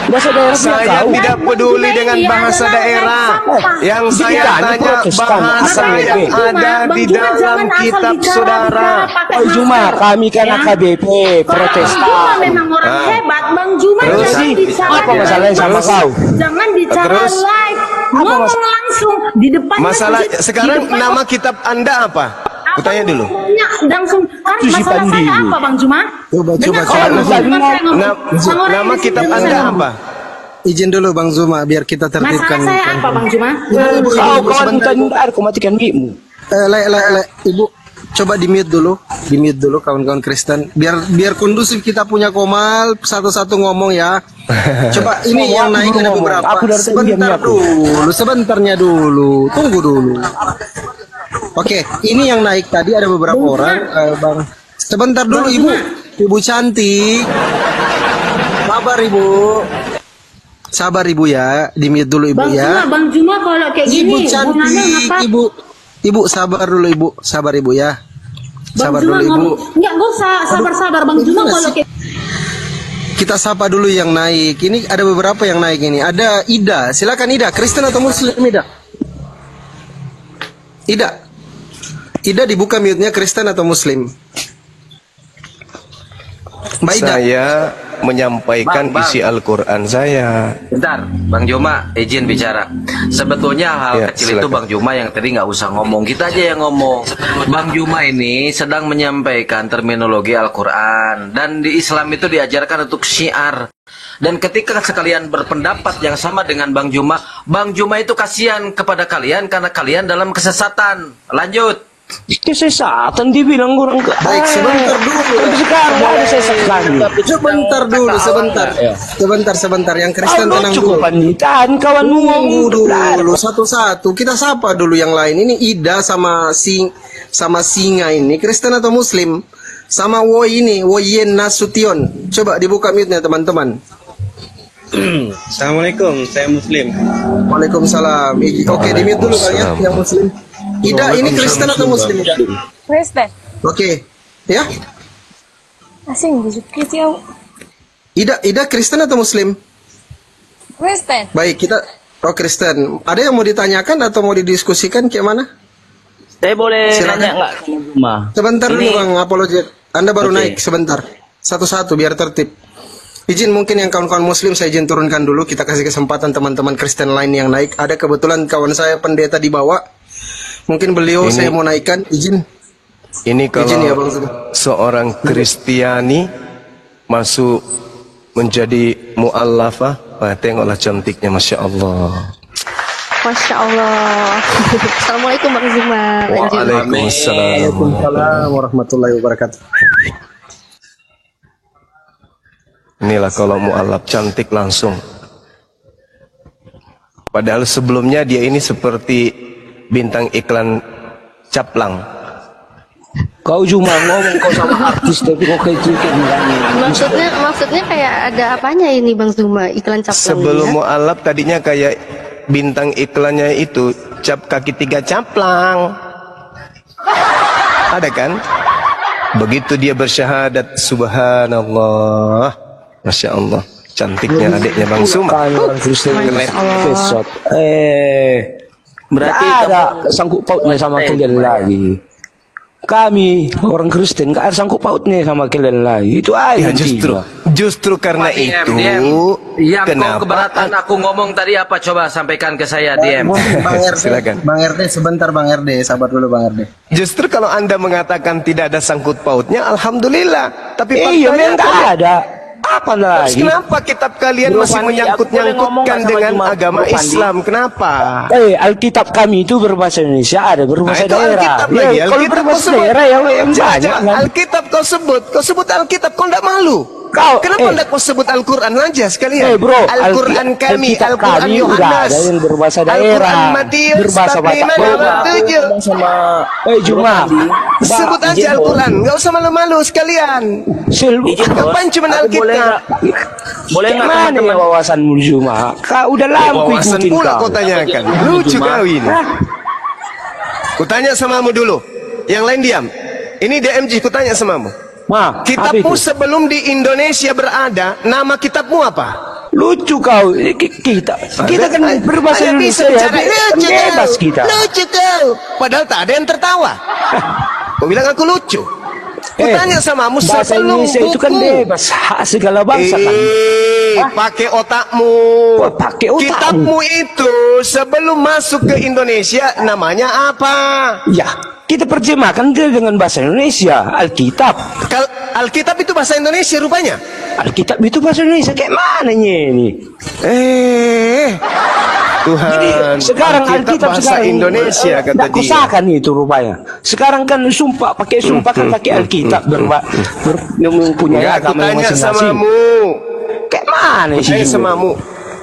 Bahasa daerah punya Saya tahu. tidak peduli dengan Iya, bahasa adalah daerah. sampah. Yang saya Jangan tanya Protestan, bahasa AKBP. yang ada Bang di Juma, dalam jangan asal kitab bicara, saudara. pakai Oh Juma, masker. kami kan Ya. AKBP, Kalau Bang Juma Protestan. memang orang hebat, Bang Juma Terus? jangan bicara Apa di masalahnya sama live. kau? Jangan bicara Terus? live. Ngomong langsung di depan Masalah masjid, sekarang di depan nama kitab Anda apa? Kutanya dulu. ngomongnya langsung kan Cuci masalah pandi saya dulu. apa Bang Juma? Coba, Dengar, coba. Bang Juma, saya ngomong. Sama orang Nama yang di kitab sini Anda saya ngomong. apa? Izin dulu Bang Zuma biar kita tertibkan. Masalah saya apa Bang Juma? Kau kawan tandar, kau matikan bimu. Ibu, coba di mute dulu kawan-kawan Kristen. Biar kondusif kita punya Komal satu-satu ngomong ya. Coba ini yang naik ada beberapa. Aku dari Sebentarnya dulu, tunggu dulu. Oke, ini yang naik tadi ada beberapa orang, Bang. Sebentar dulu Ibu cantik. Sabar Ibu ya, di mute dulu Ibu ya. Bang Juma kalau kayak Ibu gini, cantik, gunanya ngapa? Ibu sabar dulu Ibu, sabar Ibu ya. Bang Sabar Juma dulu Ibu. ngomong, enggak gue sabar-sabar Bang Juma kalau kayak Kita sapa dulu yang naik. Ini ada beberapa yang naik ini. Ada Ida, silakan Ida, Kristen atau Muslim Ida? Ida dibuka mute-nya, Kristen atau Muslim? Mbak Ida. Saya menyampaikan Bang. isi Al-Quran saya. Bentar, Bang Juma, izin bicara. Sebetulnya hal Ya, kecil itu silakan. Bang Juma yang tadi nggak usah ngomong, kita aja yang ngomong. Bang Juma ini sedang menyampaikan terminologi Al-Quran dan di Islam itu diajarkan untuk syiar. Dan ketika sekalian berpendapat yang sama dengan Bang Juma itu kasihan kepada kalian karena kalian dalam kesesatan. Lanjut. Kesesatan dibilang orang ke. Baik, sebentar dulu. Sampai sekarang ada sesat lagi. Sebentar dulu, sebentar. Yang Kristen tenang dulu. Cukup panitan kawanmu Tunggu dulu, satu-satu. Kita sapa dulu yang lain. Ini Ida sama Singa ini. Kristen atau Muslim? Sama Woyen Nasution. Coba dibuka mute-nya teman-teman. Assalamualaikum, saya Muslim. Waalaikumsalam. Oke, di mute dulu kalian yang Muslim. Ida, ini Kristen atau Muslim? Ida? Kristen. Oke, ya. Asing disukit ya. Ida Kristen atau Muslim? Kristen. Baik, kita Kristen. Ada yang mau ditanyakan atau mau didiskusikan kayak mana? Saya boleh Silakan. nanya nggak sama Juma? Sebentar dulu Ini- Bang, apologet. Anda baru Oke. naik sebentar. Satu-satu biar tertib. Izin mungkin yang kawan-kawan Muslim saya izin turunkan dulu. Kita kasih kesempatan teman-teman Kristen lain yang naik. Ada kebetulan kawan saya pendeta di bawah. Mungkin beliau Ini- saya mau naikkan. Izin. Ini kalau Izin ya, Bang Zuma. seorang Kristiani masuk menjadi mu'allafah. Wah, tengoklah cantiknya, Masya Allah. Masya Allah. Assalamualaikum Bang Zuma. Waalaikumsalam. Waalaikumsalam warahmatullahi wabarakatuh. Inilah kalau mu'allaf, cantik langsung. Padahal sebelumnya dia ini seperti bintang iklan caplang. Kau cuma ngomong kau sama artis tapi kau kayak gitu. Maksudnya kayak ada apanya ini Bang Zuma, iklan caplang? Sebelum mu'allaf tadinya kayak bintang iklannya itu cap kaki 3 caplang. Ada kan? Begitu dia bersyahadat, subhanallah, Masya Allah, cantiknya adiknya Bang Zuma. Berarti ada sangkut pautnya sama kalian lagi. Kami orang Kristen gak ada sangkut pautnya sama kalian lagi. Itu aja. Ya, justru karena itu. Yang kau keberatan aku ngomong tadi apa? Coba sampaikan ke saya, DM. Bang RD, Silakan. Bang RD sebentar, Bang RD, sabar dulu Bang RD. Justru kalau Anda mengatakan tidak ada sangkut pautnya, alhamdulillah. Tapi iya, memang gak ada. Apa lagi? Kenapa kitab kalian masih menyangkut-nyangkutkan dengan agama Islam? Kenapa? Alkitab kami itu berbahasa Indonesia, ada berbahasa daerah. Alkitab lagi. Kalau berbahasa daerah yang banyak kan? Alkitab kau sebut Alkitab, kau tidak malu. Kenapa tidak kau sebut Al-Quran aja sekalian? Bro, Al-Quran kami, Alkitab Al-Quran kami udah ada Yohanes, yang berbahasa daerah, Al-Quran Matius, berbahasa Batak. Sama Juma, sebut aja Al-Quran, nggak usah malu-malu sekalian. Kapan cuma Alkitab? Boleh nggak teman-teman wawasanmu Juma? Kau udah lama wawasan ikutin pula kau tanyakan. Lucu kau ini. Ku tanya samamu dulu. Yang lain diam. Ini DMG, ku tanya samamu. Kitabmu sebelum di Indonesia berada, nama kitabmu apa? Lucu kau. Kita kan berbahasa Indonesia ya. Bebas kita. Lucu kau. Padahal tak ada yang tertawa. Kau bilang aku lucu. Ku tanya samamu bahasa sebelum Indonesia itu kan bebas, hak segala bangsa kan. Pakai otakmu. Pakai otakmu. Kitabmu itu sebelum masuk ke Indonesia namanya apa? Ya, kita terjemahkan dengan bahasa Indonesia, Alkitab. Alkitab itu bahasa Indonesia rupanya. Alkitab itu bahasa Indonesia kayak mananya ini? Tuhan. Jadi sekarang Alkitab bahasa sekarang Indonesia kata dia. Kusakan itu rupanya. Sekarang kan pakai sumpah kan pakai Alkitab mempunyai agama masing-masing. Kayak mana sih? Samamu.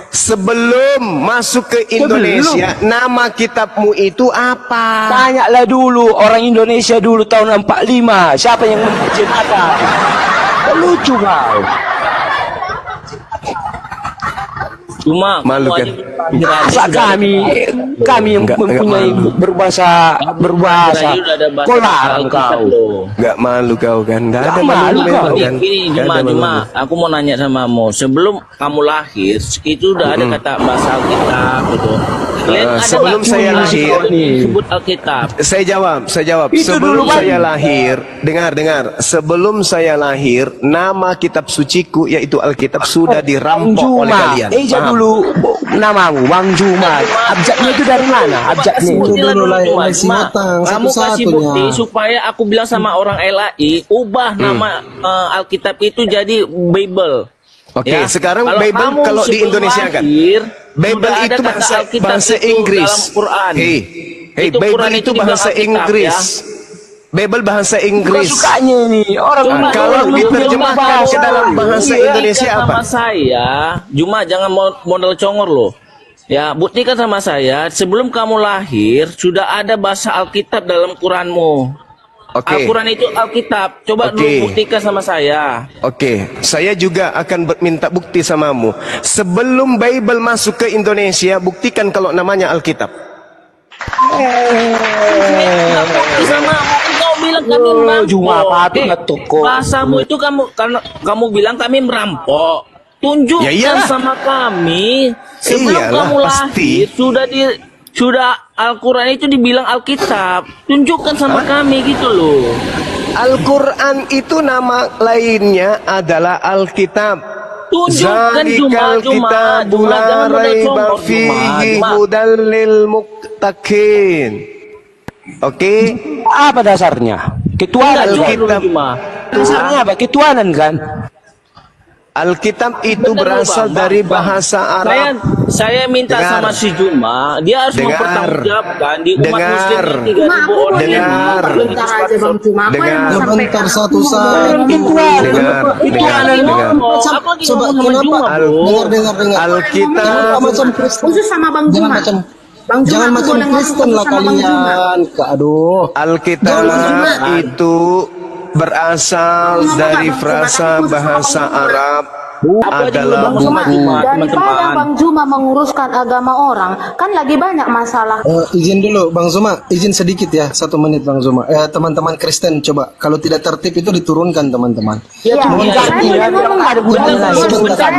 Sebelum masuk ke Indonesia, nama kitabmu itu apa? Tanyalah dulu orang Indonesia dulu tahun 45, siapa yang menerjemahkan? Lucu kau. Cuma malu kan? Masa kami yang mempunyai berbahasa kau larang kau. Gak malu kau kan? Gak ada malu kau kan? Ini cuma aku mau nanya samamu, sebelum kamu lahir itu udah ada kata bahasa Alkitab gitu. Sebelum saya lahir, sebut Alkitab. Saya jawab. Itu sebelum dulu, saya lahir, dengar. Sebelum saya lahir, nama kitab suciku yaitu Alkitab sudah dirampok oleh kalian. Dulu namamu Bang Juma. Abjadnya itu dari mana? Abjadnya itu dulu matang. Kamu kasih bukti supaya aku bilang sama orang LAI ubah nama Alkitab itu jadi Bible. Oke, sekarang Bible kalau di Indonesia kan Bible itu bahasa Inggris. Bible itu bahasa Inggris. Bible bahasa Inggris. Sukanya ini orang kalau diterjemahkan ke dalam bahasa Indonesia apa? Sama saya, Juma jangan modal congor loh. Ya, buktikan sama saya sebelum kamu lahir sudah ada bahasa Alkitab dalam Quranmu. Al-Quran itu Alkitab. Coba dulu buktikan sama saya. Saya juga akan minta bukti samamu. Sebelum Bible masuk ke Indonesia, buktikan kalau namanya Alkitab. Sama kau bilang kami merampok. Bahasamu itu kamu bilang kami merampok. Tunjukkan sama kami sebelum kamu lahir sudah Al-Quran itu dibilang Alkitab. Tunjukkan sama kami gitu loh. Al-Quran itu nama lainnya adalah Alkitab. Tunjukkan Zalikal kitabu la raiba fihi hudal lil muttaqin. Apa dasarnya? Ketuanan Alkitab. Dasarnya apa? Ketuanan kan? Alkitab itu berasal dari bahasa Arab. Saya minta Dengar. sama si Juma, dia harus Dengar. mempertanggungjawabkan di umat Dengar. muslim yang 3.000 orang ini. Dengar. Bentar aja Bang Juma. Aku yang Dengar. mau sampaikan. Bentar satu-satu. Dengar, Dengar. dengar. Coba kenapa? Dengar. Alkitab Jangan macam Kristen. Khusus sama Bang Jangan Juma. macam Bang Juma, Jangan aku macam boleh ngomong Kristen lah sama Bang Juma. kalian. Aduh. Alkitab itu berasal dari frasa bahasa Arab adalah buku. Daripada Bang Juma menguruskan agama orang, kan lagi banyak masalah. Izin dulu Bang Zuma, izin sedikit ya, 1 menit Bang Zuma. Teman-teman Kristen coba, kalau tidak tertib itu diturunkan teman-teman. Ya, Saya boleh ngomong nggak?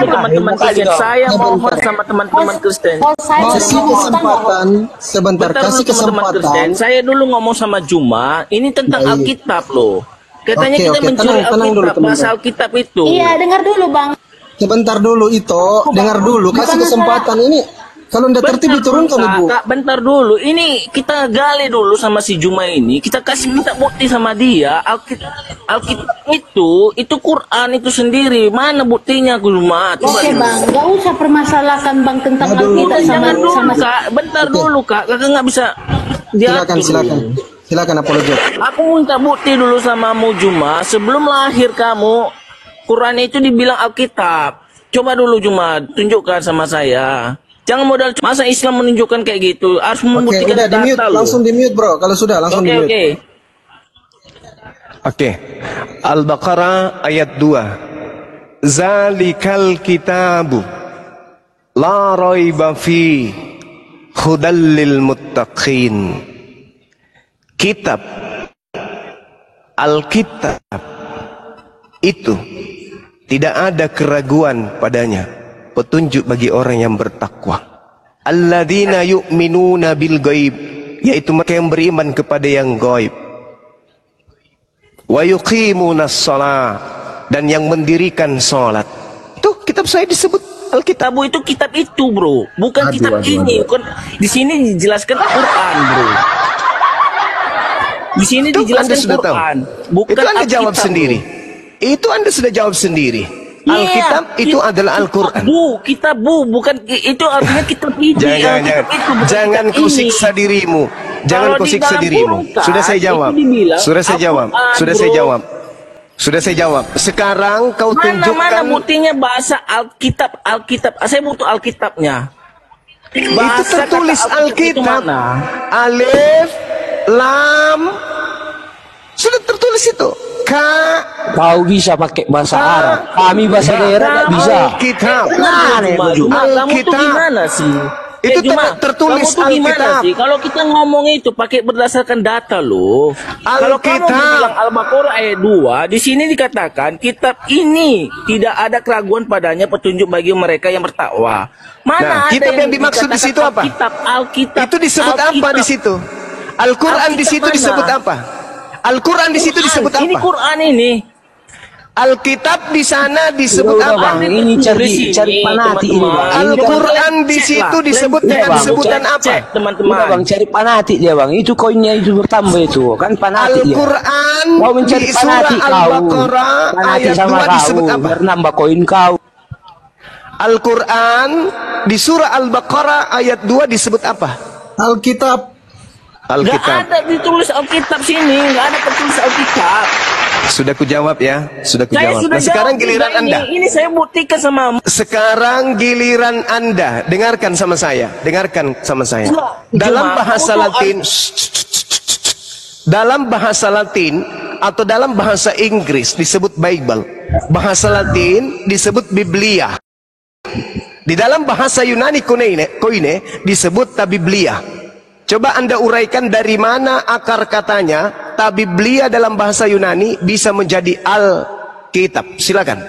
teman-teman Kristen. Saya mohon sama teman-teman Kristen. Kasih kesempatan, sebentar, kasih teman-teman Kristen. kesempatan. Saya dulu ngomong sama Juma, ini tentang Baik. Alkitab loh. Katanya Oke, kita oke, mencuri tenang dulu, Alkitab, teman-teman. bahasa Alkitab itu. Iya, dengar dulu Bang. Sebentar dulu itu, dengar dulu, kasih kesempatan ini. Kalau tidak tertib diturunkan Ibu. Kak, bentar dulu. Ini kita gali dulu sama si Juma ini. Kita kasih minta bukti sama dia. Alkitab itu Quran itu sendiri. Mana buktinya Juma? Oke Bang, nggak usah permasalahkan Bang tentang Alkitab sama Jangan dulu sama Kak. Bentar dulu Kak. Kakak nggak bisa diatur. Silakan apologet. Aku minta bukti dulu sama Juma. Sebelum lahir kamu, Quran itu dibilang Alkitab. Coba dulu Juma, tunjukkan sama saya. Jangan modal masa Islam menunjukkan kayak gitu. Harus Oke, membuktikan udah di-mute, data loh. langsung di-mute bro. Kalau sudah langsung di-mute. Oke. Al-Baqarah ayat 2. Zalikal kitabu la raiba fi hudal lil muttaqin. Kitab Alkitab itu tidak ada keraguan padanya, petunjuk bagi orang yang bertakwa. Alladzina yu'minuna bil ghaib, yaitu mereka yang beriman kepada yang gaib. Wa yuqimunas shalah, dan yang mendirikan salat. Tuh kitab saya disebut Alkitab. Itu kitab itu, Bro. Bukan kitab ini. Bukan di sini dijelaskan Quran, Bro. Di sini dijelaskan Anda sudah Quran. tahu. Bukan Itu Anda Alkitab, jawab sendiri. Bro. Itu Anda sudah jawab sendiri. Alkitab itu adalah Al-Quran. Kitab bukan itu artinya kitab ini. Jangan kau siksa dirimu. Jangan kau siksa dirimu. Sudah saya jawab. Sudah saya jawab. Sudah saya jawab. Sudah saya jawab. Sekarang kau tunjukkan. Mana buktinya bahasa Alkitab. Saya butuh Alkitabnya. Itu tertulis Alkitab. Alif, Lam. Sudah tertulis itu. Kau bisa pakai bahasa Arab, kami bahasa daerah nggak bisa. Alkitab. Kamu tuh gimana sih? Itu tertulis Alkitab. Kalau kita ngomong itu pakai berdasarkan data loh. Kalau kamu bilang Al-Baqarah ayat 2, di sini dikatakan kitab ini tidak ada keraguan padanya, petunjuk bagi mereka yang bertakwa. Mana ada kitab yang dimaksud di situ apa? Alkitab. Itu disebut apa di situ? Al-Quran di situ disebut apa? Al-Quran di situ disebut apa? Ini Quran ini. Alkitab di sana disebut apa? Bang, ini cari panati ini, Bang. Al-Quran di situ disebut dengan sebutan apa? Udah, Bang, cari panati dia, Bang. Itu koinnya itu bertambah itu, kan panati dia. Al-Quran Kau mencari di panati surah kau. Al-Baqarah Panati ayat sama 2 disebut kau, apa? bernambah koin kau. Al-Quran di surah Al-Baqarah ayat 2 disebut apa? Alkitab. Alkitab. Gak ada ditulis Alkitab sini, gak ada tertulis Alkitab. Sudah kujawab ya, sudah Saya kujawab. sudah Nah, sekarang jawab giliran juga Anda. Ini saya buktikan sama. Sekarang giliran Anda. Dengarkan sama saya. Dengarkan sama saya. Dalam bahasa Latin, dalam bahasa Latin atau dalam bahasa Inggris disebut Bible. Bahasa Latin disebut Biblia. Di dalam bahasa Yunani koine disebut Tabiblia. Coba Anda uraikan dari mana akar katanya Tabiblia dalam bahasa Yunani bisa menjadi Alkitab. Silakan.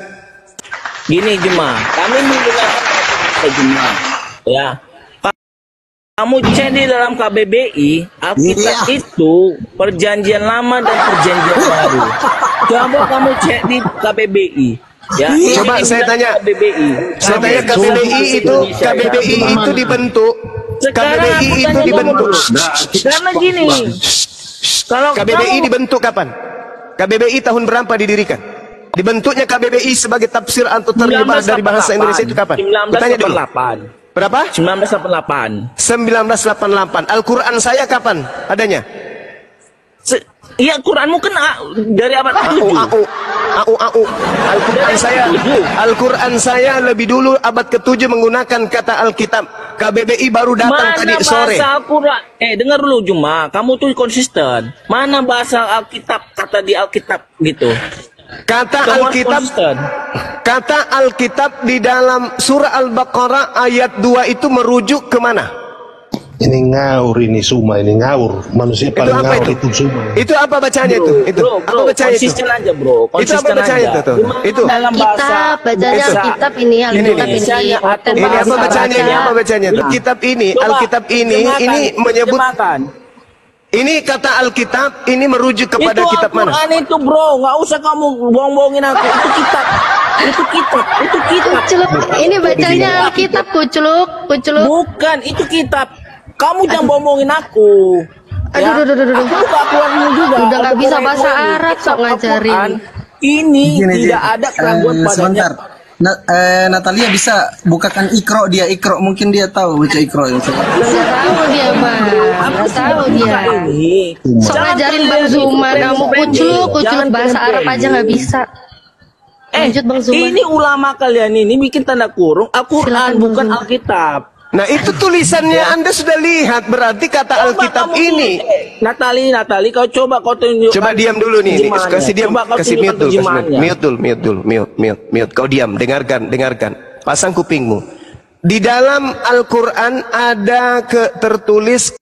Gini Juma, kami menggunakan bahasa Juma. Ya. Kamu cek di dalam KBBI, Alkitab itu perjanjian lama dan perjanjian baru. Coba kamu cek di KBBI. Ya, coba saya tanya. Saya tanya KBBI itu dibentuk. KBBI itu dibentuk. Karena gini. Kalau KBBI dibentuk kapan? KBBI tahun berapa didirikan? Dibentuknya KBBI sebagai tafsir atau terjemah dari bahasa Indonesia itu kapan? Tanya dulu. 1988. Berapa? 1988. 1988. Al-Quran saya kapan adanya? Iya, Quranmu kan dari abad ke-7. Al-Quran saya lebih dulu abad ke-7 menggunakan kata Alkitab. KBBI baru datang tadi sore. Mana bahasa Al-Quran? Dengar dulu Juma, kamu tuh konsisten. Mana bahasa Alkitab, kata di Alkitab gitu? Kata Alkitab di dalam surah Al-Baqarah ayat 2 itu merujuk ke mana? Ini ngawur, ini Suma, ini ngawur. Manusia paling ngawur itu Suma. Itu apa bacanya itu? Bro, apa bacanya itu? Konsisten aja, bro. Itu apa bacanya itu? Itu dalam Alkitab, bacanya Alkitab ini, Alkitab ini. Ini apa bacanya? Ini apa bacanya? Alkitab ini menyebut. Ini kata Alkitab, ini merujuk kepada kitab mana? Itu Al-Quran itu, bro. Nggak usah kamu bohong-bohongin aku. Itu kitab. Kuculuk. Ini bacanya Alkitab, kuculuk. Bukan, itu kitab. Kamu jangan bohong-bohongin aku. Aduh. Aku buka Al-Quran juga. Udah nggak bisa bahasa Arab, sok ngajarin. Ini tidak ada keraguan padanya. Sebentar. Natalia bisa bukakan Iqra dia, mungkin dia tahu baca Iqra itu. Nggak tahu dia, Bang. Nggak tahu dia. Sok ngajarin Bang Zuma, kamu kuculuk bahasa Arab aja nggak bisa. Lanjut Bang Zuma. Ini ulama kalian ini bikin tanda kurung Al-Quran bukan Alkitab. Nah itu tulisannya Anda sudah lihat, berarti kata Alkitab ini. Natali, kau coba kau tunjuk. Coba diam dulu nih, kasih diam, kasih mute dulu, mute. Kau diam, dengarkan. Pasang kupingmu. Di dalam Al-Quran ada tertulis